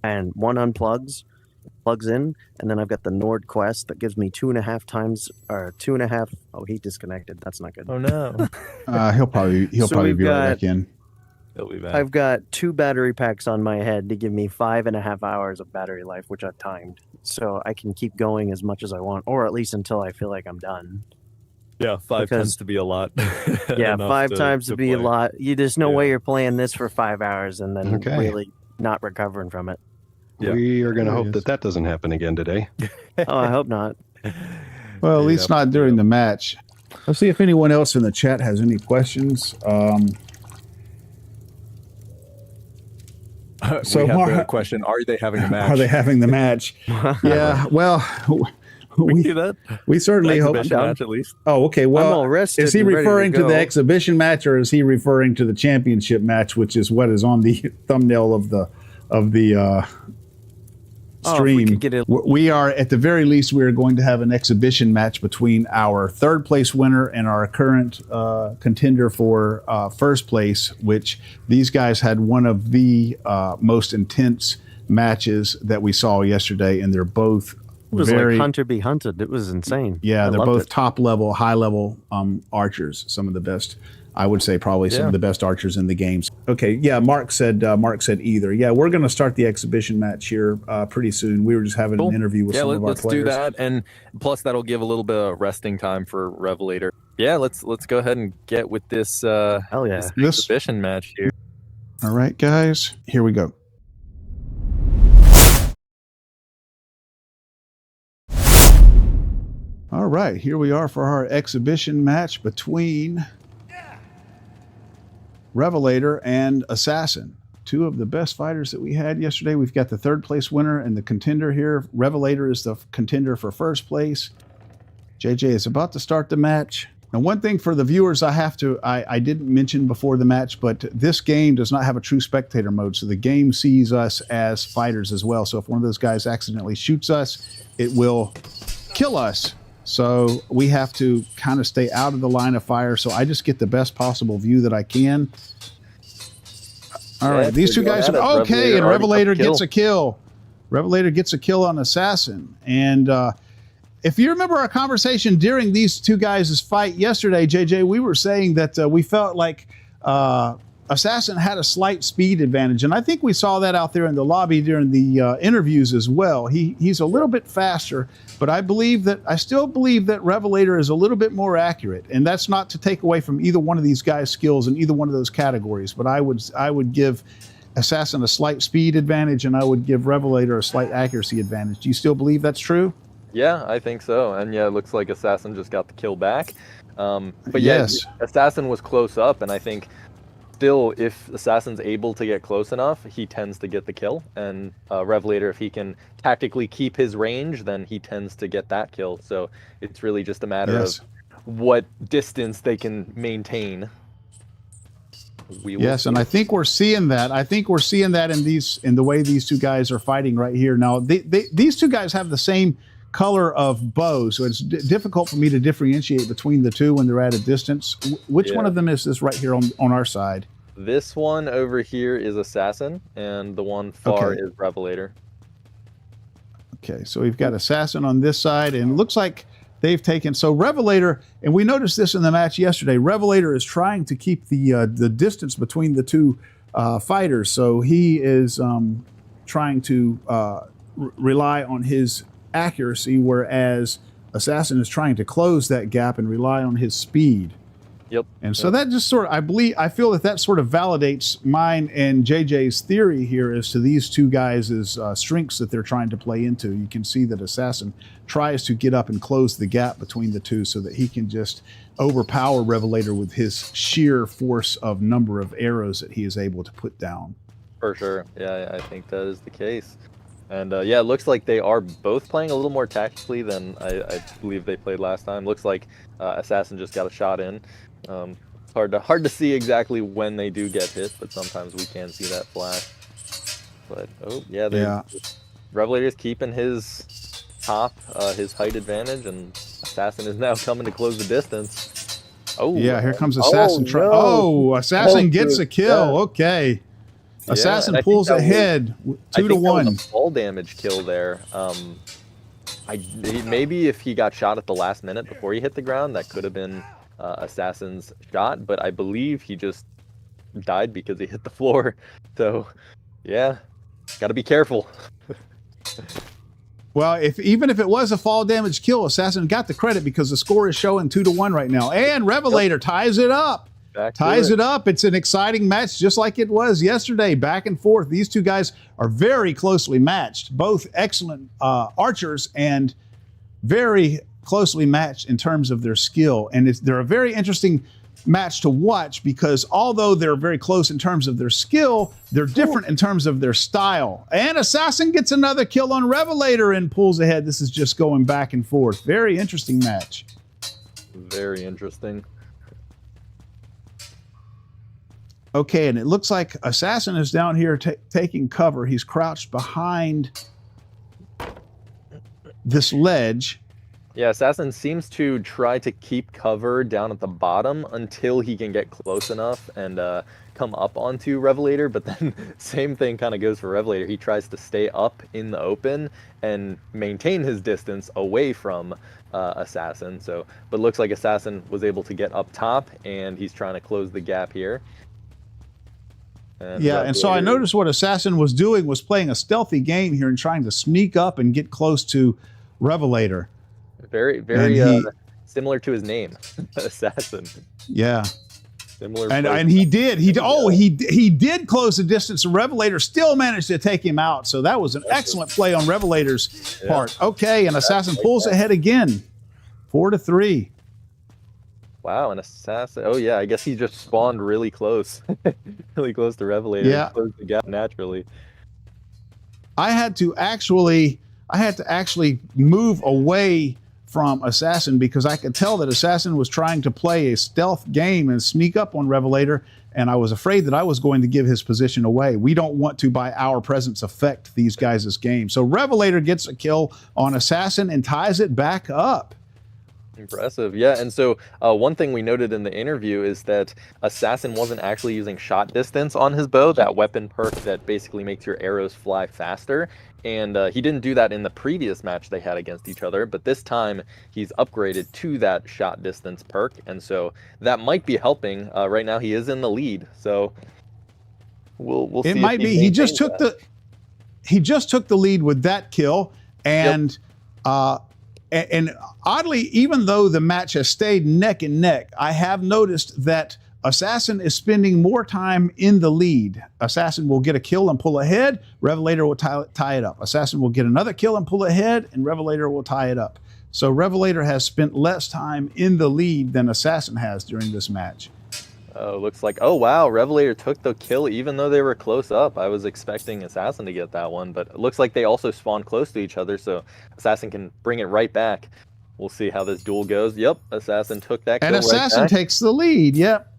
and one plugs in, and then I've got the Nord Quest that gives me 2.5 times, or 2.5. Oh, he disconnected. That's not good. Oh no. He'll probably be right back in. He'll be back. I've got 2 battery packs on my head to give me 5.5 hours of battery life, which I've timed, so I can keep going as much as I want, or at least until I feel like I'm done. Yeah, 5 tends to be a lot. 5 times to be a lot. There's no way you're playing this for 5 hours and then really not recovering from it. Yeah. We are going to hope that doesn't happen again today. Oh, I hope not. Well, at least not during the match. Let's see if anyone else in the chat has any questions. So we have the question, are they having a match? Are they having the match? Yeah, well, We can do that. We certainly hope. Exhibition match at least. Oh, okay. Well, all rested is he and ready to referring to go. the exhibition match, or is he referring to the championship match, which is what is on the thumbnail of the stream? We could get it. We are, at the very least, we are going to have an exhibition match between our third place winner and our current contender for first place, which these guys had one of the most intense matches that we saw yesterday, and they're both It was like Hunter be hunted. It was insane. yeah, I they're loved both it. top level, high level archers. Some of the best, I would say, probably some of the best archers in the games. Okay, yeah, Mark said either. Yeah, we're going to start the exhibition match here pretty soon. We were just having an interview with some of our let's players. do that, and plus that'll give a little bit of resting time for Revelator. Yeah, let's go ahead and get with this Hell yeah. this exhibition match here. All right, guys, here we go. All right, here we are for our exhibition match between Revelator and Assassin. Two of the best fighters that we had yesterday. We've got the third place winner and the contender here. Revelator is the contender for first place. JJ is about to start the match. And one thing for the viewers, I didn't mention before the match, but this game does not have a true spectator mode. So the game sees us as fighters as well. So if one of those guys accidentally shoots us, it will kill us. So we have to kind of stay out of the line of fire. So I just get the best possible view that I can. All right, these two guys are okay, and Revelator gets a kill. Revelator gets a kill on Assassin. And if you remember our conversation during these two guys' fight yesterday, JJ, we were saying that we felt like Assassin had a slight speed advantage. And I think we saw that out there in the lobby during the interviews as well. He's a little bit faster, but I still believe that Revelator is a little bit more accurate. And that's not to take away from either one of these guys' skills in either one of those categories. But I would give Assassin a slight speed advantage, and I would give Revelator a slight accuracy advantage. Do you still believe that's true? Yeah, I think so. And yeah, it looks like Assassin just got the kill back. But yes, yeah, Assassin was close up, and I think still, if Assassin's able to get close enough, he tends to get the kill. And Revelator, if he can tactically keep his range, then he tends to get that kill. So it's really just a matter of what distance they can maintain. Yes, and I think we're seeing that. I think we're seeing that in the way these two guys are fighting right here. Now, these two guys have the same color of bow, so it's difficult for me to differentiate between the two when they're at a distance. Which one of them is this right here on our side? This one over here is Assassin, and the one far is Revelator. Okay, so we've got Assassin on this side, and it looks like they've taken... So Revelator, and we noticed this in the match yesterday, Revelator is trying to keep the distance between the two fighters, so he is trying to rely on his accuracy, whereas Assassin is trying to close that gap and rely on his speed. Yep. And so that just sort of, I feel that sort of validates mine and JJ's theory here as to these two guys' strengths that they're trying to play into. You can see that Assassin tries to get up and close the gap between the two so that he can just overpower Revelator with his sheer force of number of arrows that he is able to put down. For sure. Yeah, I think that is the case. And yeah, it looks like they are both playing a little more tactically than I believe they played last time. Looks like Assassin just got a shot in. It's hard to see exactly when they do get hit, but sometimes we can see that flash. But Revelator's keeping his top, his height advantage, and Assassin is now coming to close the distance. Oh yeah, here comes Assassin. Assassin gets a kill. Okay. Assassin pulls ahead 2-1. Was a fall damage kill there. Maybe if he got shot at the last minute before he hit the ground, that could have been Assassin's shot. But I believe he just died because he hit the floor. So, yeah, got to be careful. Well, even if it was a fall damage kill, Assassin got the credit because the score is showing 2-1 right now, and Revelator ties it up. Ties it up. It's an exciting match, just like it was yesterday, back and forth. These two guys are very closely matched, both excellent archers and very closely matched in terms of their skill, and they're a very interesting match to watch because although they're very close in terms of their skill, they're different in terms of their style. And Assassin gets another kill on Revelator and pulls ahead. This is just going back and forth. Very interesting match. Very interesting. Okay, and it looks like Assassin is down here taking cover. He's crouched behind this ledge. Yeah, Assassin seems to try to keep cover down at the bottom until he can get close enough and come up onto Revelator, but then same thing kind of goes for Revelator. He tries to stay up in the open and maintain his distance away from Assassin. But it looks like Assassin was able to get up top, and he's trying to close the gap here. And so I noticed what Assassin was doing was playing a stealthy game here and trying to sneak up and get close to Revelator. Very similar to his name, Assassin. Yeah. Similar. And he did. He did close the distance. The Revelator still managed to take him out. So that was an excellent play on Revelator's part. Okay, and Assassin pulls ahead again, 4-3. Wow, an Assassin. Oh yeah, I guess he just spawned really close, really close to Revelator. Yeah, closed the gap naturally. I had to actually move away from Assassin because I could tell that Assassin was trying to play a stealth game and sneak up on Revelator, and I was afraid that I was going to give his position away. We don't want to, by our presence, affect these guys' game. So Revelator gets a kill on Assassin and ties it back up. Impressive. Yeah, and so one thing we noted in the interview is that Assassin wasn't actually using shot distance on his bow, that weapon perk that basically makes your arrows fly faster, and he didn't do that in the previous match they had against each other, but this time he's upgraded to that shot distance perk, and so that might be helping. Right now he is in the lead, so we'll see. It might be. He just took the lead with that kill, and And oddly, even though the match has stayed neck and neck, I have noticed that Assassin is spending more time in the lead. Assassin will get a kill and pull ahead. Revelator will tie it up. Assassin will get another kill and pull ahead, and Revelator will tie it up. So Revelator has spent less time in the lead than Assassin has during this match. Oh, looks like, oh wow, Revelator took the kill even though they were close up. I was expecting Assassin to get that one, but it looks like they also spawned close to each other, so Assassin can bring it right back. We'll see how this duel goes. Yep, Assassin took that kill. And Assassin takes the lead. Yep.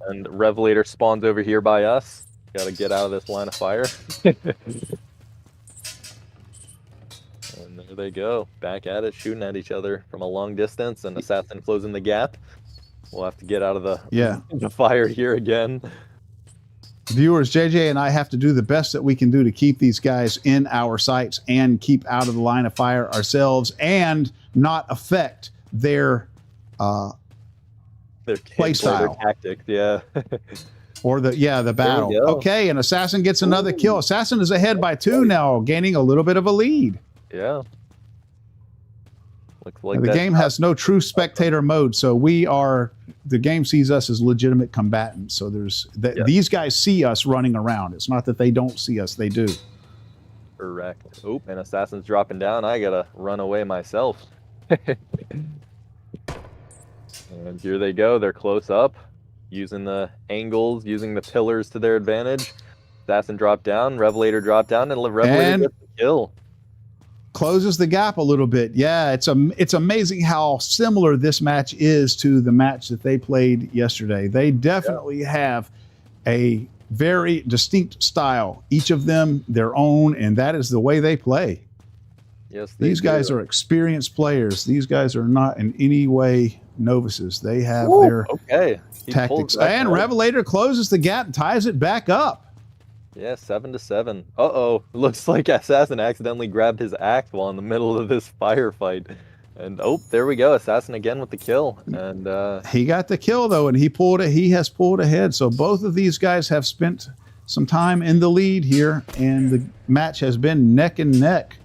And Revelator spawns over here by us. Got to get out of this line of fire. And there they go, back at it, shooting at each other from a long distance, and Assassin closing the gap. We'll have to get out of the fire here again. Viewers, JJ and I have to do the best that we can do to keep these guys in our sights and keep out of the line of fire ourselves and not affect their play style, their tactics, yeah. or the battle. Okay, and Assassin gets another kill. Assassin is ahead by 2 now, gaining a little bit of a lead. Yeah. Looks like the game has no true spectator mode, so the game sees us as legitimate combatants. So these guys see us running around. It's not that they don't see us; they do. Correct. Oh, and Assassin's dropping down. I gotta run away myself. And here they go. They're close up, using the angles, using the pillars to their advantage. Assassin dropped down. Revelator dropped down, and Revelator gets the kill. Closes the gap a little bit. Yeah, it's amazing how similar this match is to the match that they played yesterday. They definitely have a very distinct style, each of them their own, and that is the way they play. Yes, these guys are experienced players. These guys are not in any way novices. They have their tactics. And Revelator closes the gap and ties it back up. Yeah, 7-7. Uh-oh. Looks like Assassin accidentally grabbed his axe while in the middle of this firefight. And there we go. Assassin again with the kill. And he got the kill though, and he has pulled ahead. So both of these guys have spent some time in the lead here, and the match has been neck and neck.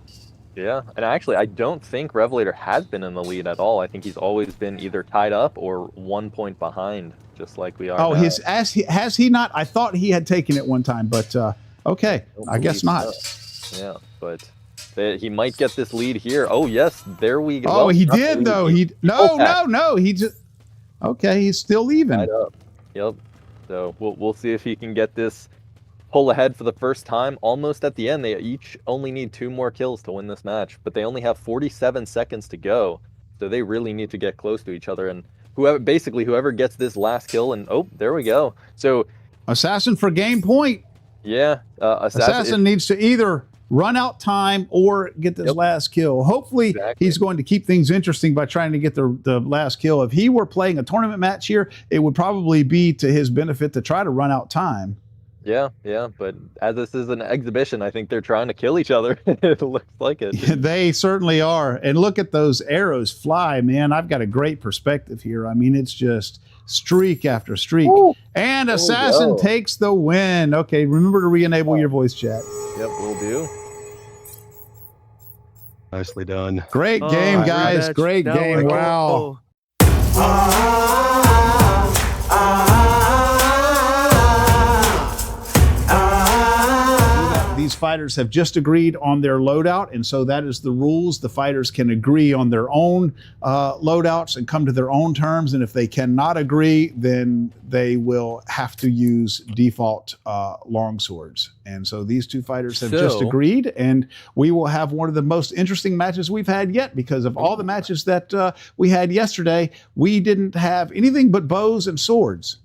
Yeah, and actually I don't think Revelator has been in the lead at all. I think he's always been either tied up or 1 point behind, just like we are now. Has he not? I thought he had taken it one time, but okay, I guess not. Yeah, but He might get this lead here. Oh yes, there we go. Oh, he did though. No. He just okay. He's still even. Right up. Yep. So we'll see if he can get this pull ahead for the first time. Almost at the end, they each only need 2 more kills to win this match, but they only have 47 seconds to go. So they really need to get close to each other. And whoever gets this last kill, and oh, there we go. So Assassin for game point. Yeah, Assassin needs to either run out time or get this last kill. Hopefully, he's going to keep things interesting by trying to get the last kill. If he were playing a tournament match here, it would probably be to his benefit to try to run out time. Yeah, but as this is an exhibition, I think they're trying to kill each other. It looks like it. Yeah, they certainly are. And look at those arrows fly, man. I've got a great perspective here. I mean, it's just streak after streak. Ooh. And Assassin takes the win. Okay, remember to re-enable your voice chat. Yep, will do. Nicely done. Great game, guys. Great game. Wow. These fighters have just agreed on their loadout, and so that is the rules. The fighters can agree on their own loadouts and come to their own terms, and if they cannot agree, then they will have to use default longswords. And so these two fighters have just agreed, and we will have one of the most interesting matches we've had yet, because of all the matches that we had yesterday, we didn't have anything but bows and swords.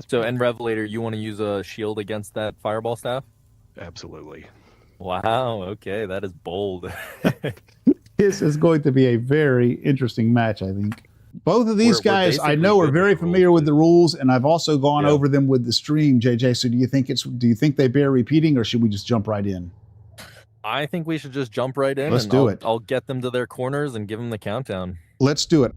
So, and Revelator, you want to use a shield against that fireball staff? Absolutely. Wow. Okay, that is bold. This is going to be a very interesting match, I think. Both of these guys, I know, are very familiar with the rules, and I've also gone over them with the stream, JJ. So, do you think they bear repeating, or should we just jump right in? I think we should just jump right in. Let's do it. I'll get them to their corners and give them the countdown. Let's do it.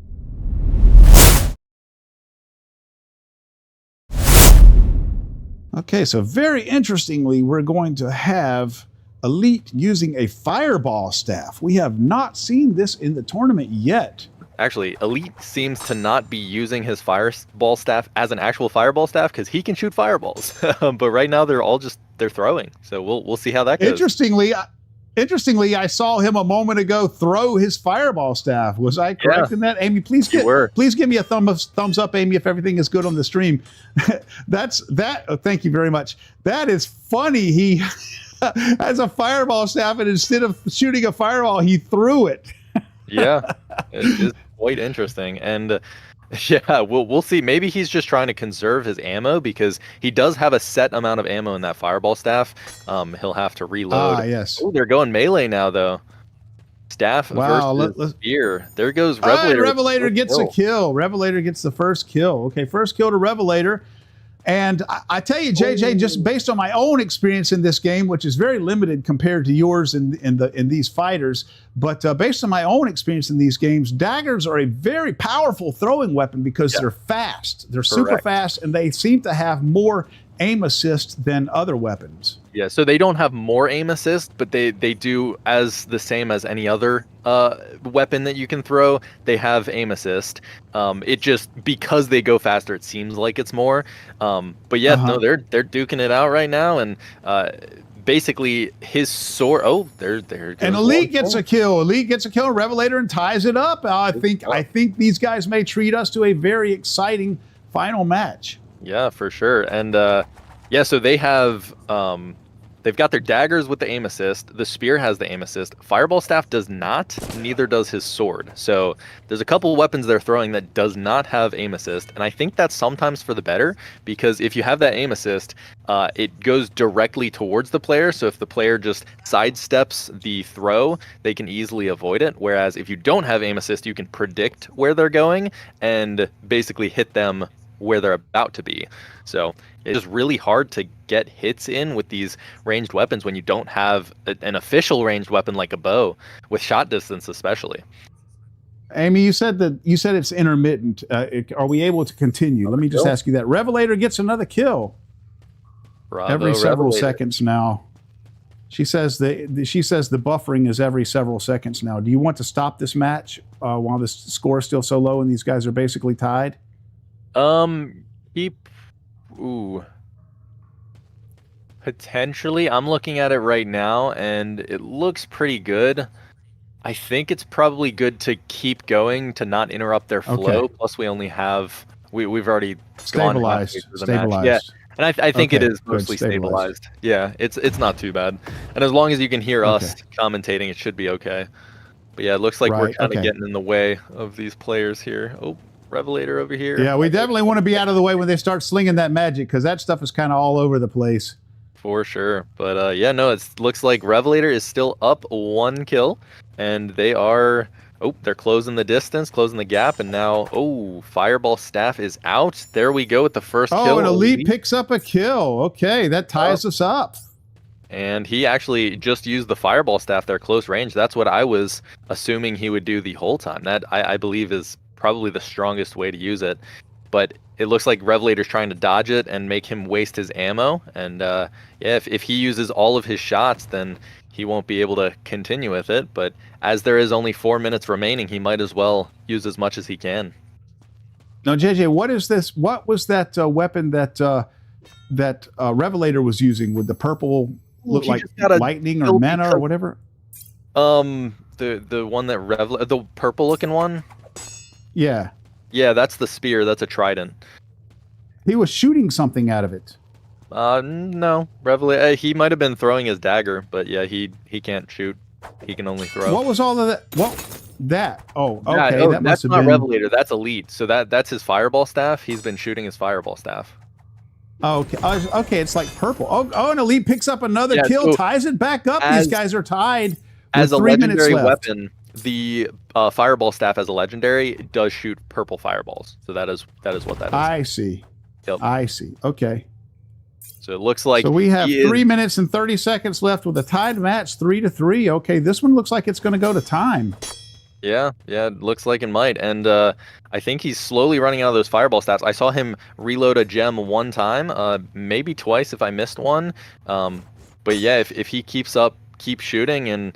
Okay, so very interestingly, we're going to have Elite using a fireball staff. We have not seen this in the tournament yet. Actually, Elite seems to not be using his fireball staff as an actual fireball staff because he can shoot fireballs. But right now they're throwing. So we'll see how that goes. Interestingly, I saw him a moment ago throw his fireball staff. Was I correct in that? Amy, please give me a thumbs up, Amy, if everything is good on the stream. Thank you very much. That is funny. He has a fireball staff, and instead of shooting a fireball, he threw it. Yeah, it is quite interesting. And yeah, we'll see. Maybe he's just trying to conserve his ammo, because he does have a set amount of ammo in that fireball staff. He'll have to reload. Yes. Oh, they're going melee now, though. Staff versus spear. There goes Revelator. Revelator gets a kill. Revelator gets the first kill. Okay, first kill to Revelator. And I tell you, JJ, just based on my own experience in this game, which is very limited compared to yours in these fighters, but based on my own experience in these games, daggers are a very powerful throwing weapon because they're fast. They're super fast, and they seem to have more aim assist than other weapons. Yeah, so they don't have more aim assist, but they do as the same as any other weapon that you can throw. They have aim assist. It just, because they go faster, it seems like it's more. But yeah, no, they're duking it out right now, and basically his sword. Oh, there. And Elite gets a kill. Elite gets a kill. Revelator, and ties it up. I think these guys may treat us to a very exciting final match. Yeah, for sure. And yeah, so they have they've got their daggers with the aim assist. The spear has the aim assist. Fireball staff does not, neither does his sword. So there's a couple weapons they're throwing that does not have aim assist, and I think that's sometimes for the better, because if you have that aim assist, it goes directly towards the player. So if the player just sidesteps the throw, they can easily avoid it. Whereas if you don't have aim assist, you can predict where they're going and basically hit them where they're about to be. So it's just really hard to get hits in with these ranged weapons when you don't have an official ranged weapon like a bow, with shot distance especially. Amy, you said it's intermittent. Are we able to continue? Let me just ask you that. Revelator gets another kill. Bravo, every several Revelator. seconds now. She says the buffering is every several seconds now. Do you want to stop this match while the score is still so low and these guys are basically tied? Potentially, I'm looking at it right now, and it looks pretty good. I think it's probably good to keep going to not interrupt their flow. Okay. Plus, we only have we've already gone halfway Stabilized. through the match. Yeah, Stabilized. and I think it Okay, is good, mostly stabilized. stabilized. Yeah, it's not too bad. And as long as you can hear Okay. us commentating, it should be okay. But yeah, it looks like we're Right, kind of okay. getting in the way of these players here. Oh, Revelator over here. Yeah, we definitely want to be out of the way when they start slinging that magic, because that stuff is kind of all over the place. For sure. But yeah, no, it looks like Revelator is still up 1 kill, and they are, oh, they're closing the distance, closing the gap, and now, oh, Fireball Staff is out. There we go with the first kill. Oh, and Elite picks up a kill. Okay, that ties us up. And he actually just used the Fireball Staff there close range. That's what I was assuming he would do the whole time. That, I believe, is probably the strongest way to use it. But it looks like Revelator's trying to dodge it and make him waste his ammo. And yeah, if he uses all of his shots, then he won't be able to continue with it. But as there is only 4 minutes remaining, he might as well use as much as he can. Now, JJ, what is this? What was that weapon that Revelator was using with the purple, look like lightning or mana or whatever? The one that the purple looking one? Yeah. Yeah, that's the spear. That's a trident. He was shooting something out of it. No. Revelator, he might have been throwing his dagger, but yeah, he can't shoot. He can only throw. What was all of that? That? Oh, okay. Yeah, that must that's have not been Revelator. That's Elite. So that's his Fireball Staff. He's been shooting his Fireball Staff. Oh, okay. Okay, it's like purple. Oh, and Elite picks up another kill, so ties it back up. These guys are tied. As a 3 minutes legendary left. weapon, the Fireball Staff as a legendary does shoot purple fireballs. So that is what that is. I see. Yep. I see. Okay. So it looks like so we have 3 minutes and 30 seconds left with a tied match, 3-3. Okay, this one looks like it's going to go to time. Yeah, it looks like it might. And I think he's slowly running out of those Fireball Staffs. I saw him reload a gem one time, maybe twice if I missed one. But yeah, if he keeps shooting and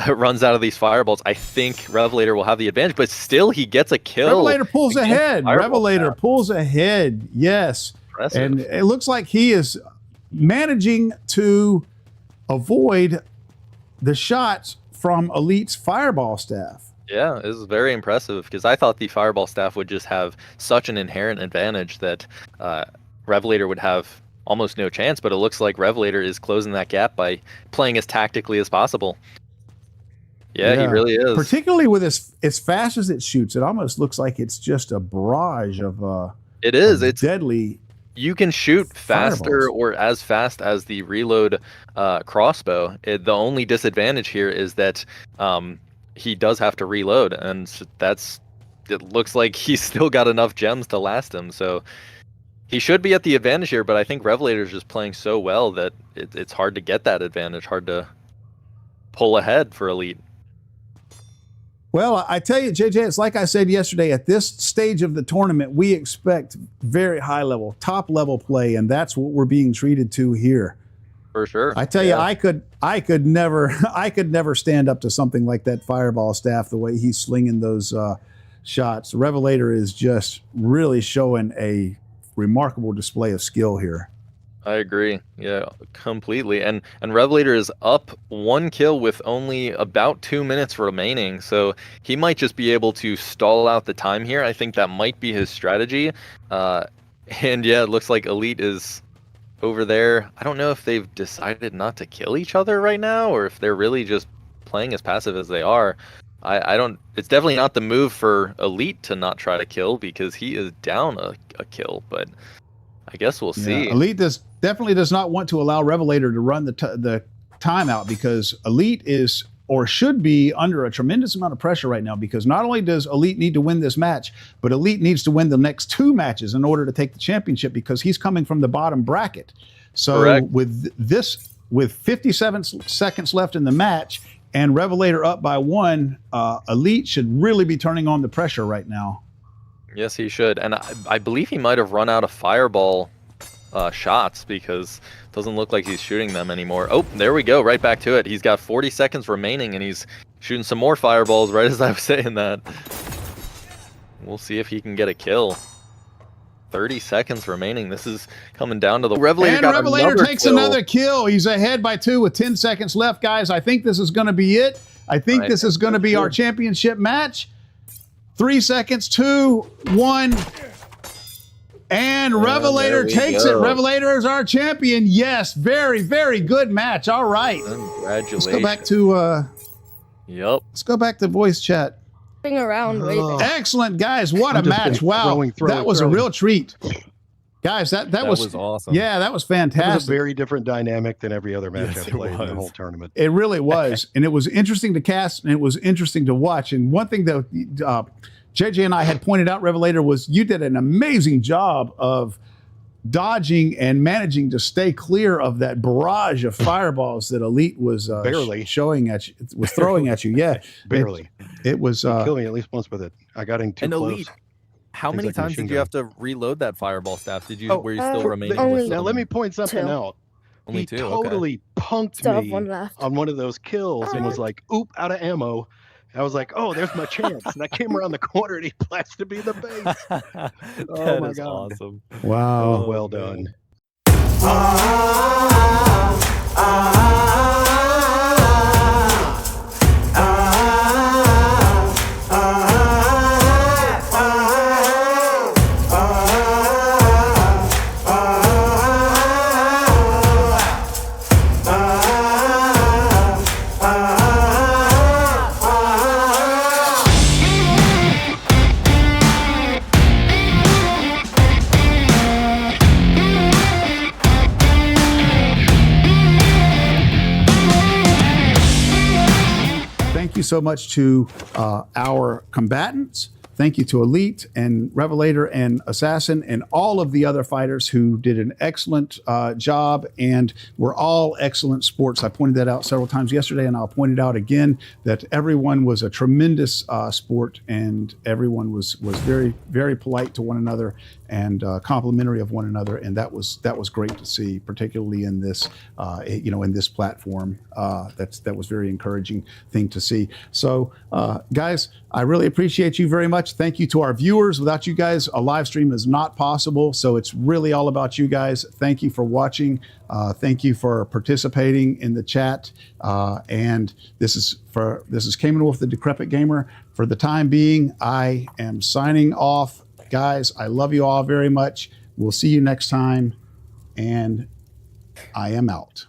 runs out of these fireballs, I think Revelator will have the advantage. But still, he gets a kill. Revelator pulls ahead. Revelator pulls ahead. Yes. Impressive. And it looks like he is managing to avoid the shots from Elite's Fireball Staff. Yeah, it was very impressive because I thought the Fireball Staff would just have such an inherent advantage that Revelator would have almost no chance, but it looks like Revelator is closing that gap by playing as tactically as possible. Yeah, he really is. Particularly with as fast as it shoots, it almost looks like it's just a barrage of it is. It's deadly. You can shoot faster fireballs. or as fast as the reload crossbow. The only disadvantage here is that he does have to reload, and it looks like he's still got enough gems to last him. So he should be at the advantage here, but I think Revelator's just playing so well that it's hard to get that advantage, hard to pull ahead for Elite. Well, I tell you, JJ, it's like I said yesterday, at this stage of the tournament, we expect very high level, top level play, and that's what we're being treated to here. For sure. I tell you, I could never stand up to something like that Fireball Staff, the way he's slinging those shots. Revelator is just really showing a remarkable display of skill here. I agree. Yeah, completely. And Revelator is up 1 kill with only about 2 minutes remaining. So he might just be able to stall out the time here. I think that might be his strategy. And yeah, it looks like Elite is over there. I don't know if they've decided not to kill each other right now or if they're really just playing as passive as they are. I don't. It's definitely not the move for Elite to not try to kill because he is down a kill, but I guess we'll see. Elite definitely does not want to allow Revelator to run the timeout because Elite is or should be under a tremendous amount of pressure right now because not only does Elite need to win this match, but Elite needs to win the next 2 matches in order to take the championship because he's coming from the bottom bracket. So Correct. with 57 seconds left in the match and Revelator up by 1, Elite should really be turning on the pressure right now. Yes, he should. And I believe he might have run out of fireball shots because it doesn't look like he's shooting them anymore. Oh, there we go. Right back to it. He's got 40 seconds remaining, and he's shooting some more fireballs right as I was saying that. We'll see if he can get a kill. 30 seconds remaining. This is coming down to the Revelator. And Revelator takes another kill. He's ahead by 2 with 10 seconds left, guys. I think this is going to be it. I think this is going to be our championship match. 3 seconds, 2, 1. And Revelator takes it. Revelator is our champion. Yes, very, very good match. All right. Congratulations. Let's go back to let's go back to voice chat. Around right there. Excellent, guys. What a match. Wow. That was a real treat. Guys, that was awesome. Yeah, that was fantastic. It was a very different dynamic than every other match I've played in the whole tournament. It really was. And it was interesting to cast, and it was interesting to watch. And one thing that JJ and I had pointed out, Revelator, was you did an amazing job of dodging and managing to stay clear of that barrage of fireballs that Elite was barely showing at you, was throwing at you. Yeah, barely. It was killed me at least once with it. I got in too close. Elite, how many times did you have to reload that fireball staff? Did you were you still remaining? Now let me point something out. He totally punked me on one of those kills and was like, "Oop, out of ammo." I was like, "Oh, there's my chance!" And I came around the corner, and he blasted me in the base. Oh my god! Awesome! Wow! Oh, well done. Thank you so much to our combatants. Thank you to Elite and Revelator and Assassin and all of the other fighters who did an excellent job, and were all excellent sports. I pointed that out several times yesterday, and I'll point it out again, that everyone was a tremendous sport, and everyone was very, very polite to one another and complimentary of one another, and that was great to see, particularly in this in this platform. That was very encouraging thing to see. So guys, I really appreciate you very much. Thank you to our viewers. Without you guys, a live stream is not possible. So it's really all about you guys. Thank you for watching. Thank you for participating in the chat. And this is Cayman Wolf, the Decrepit Gamer. For the time being, I am signing off. Guys, I love you all very much. We'll see you next time. And I am out.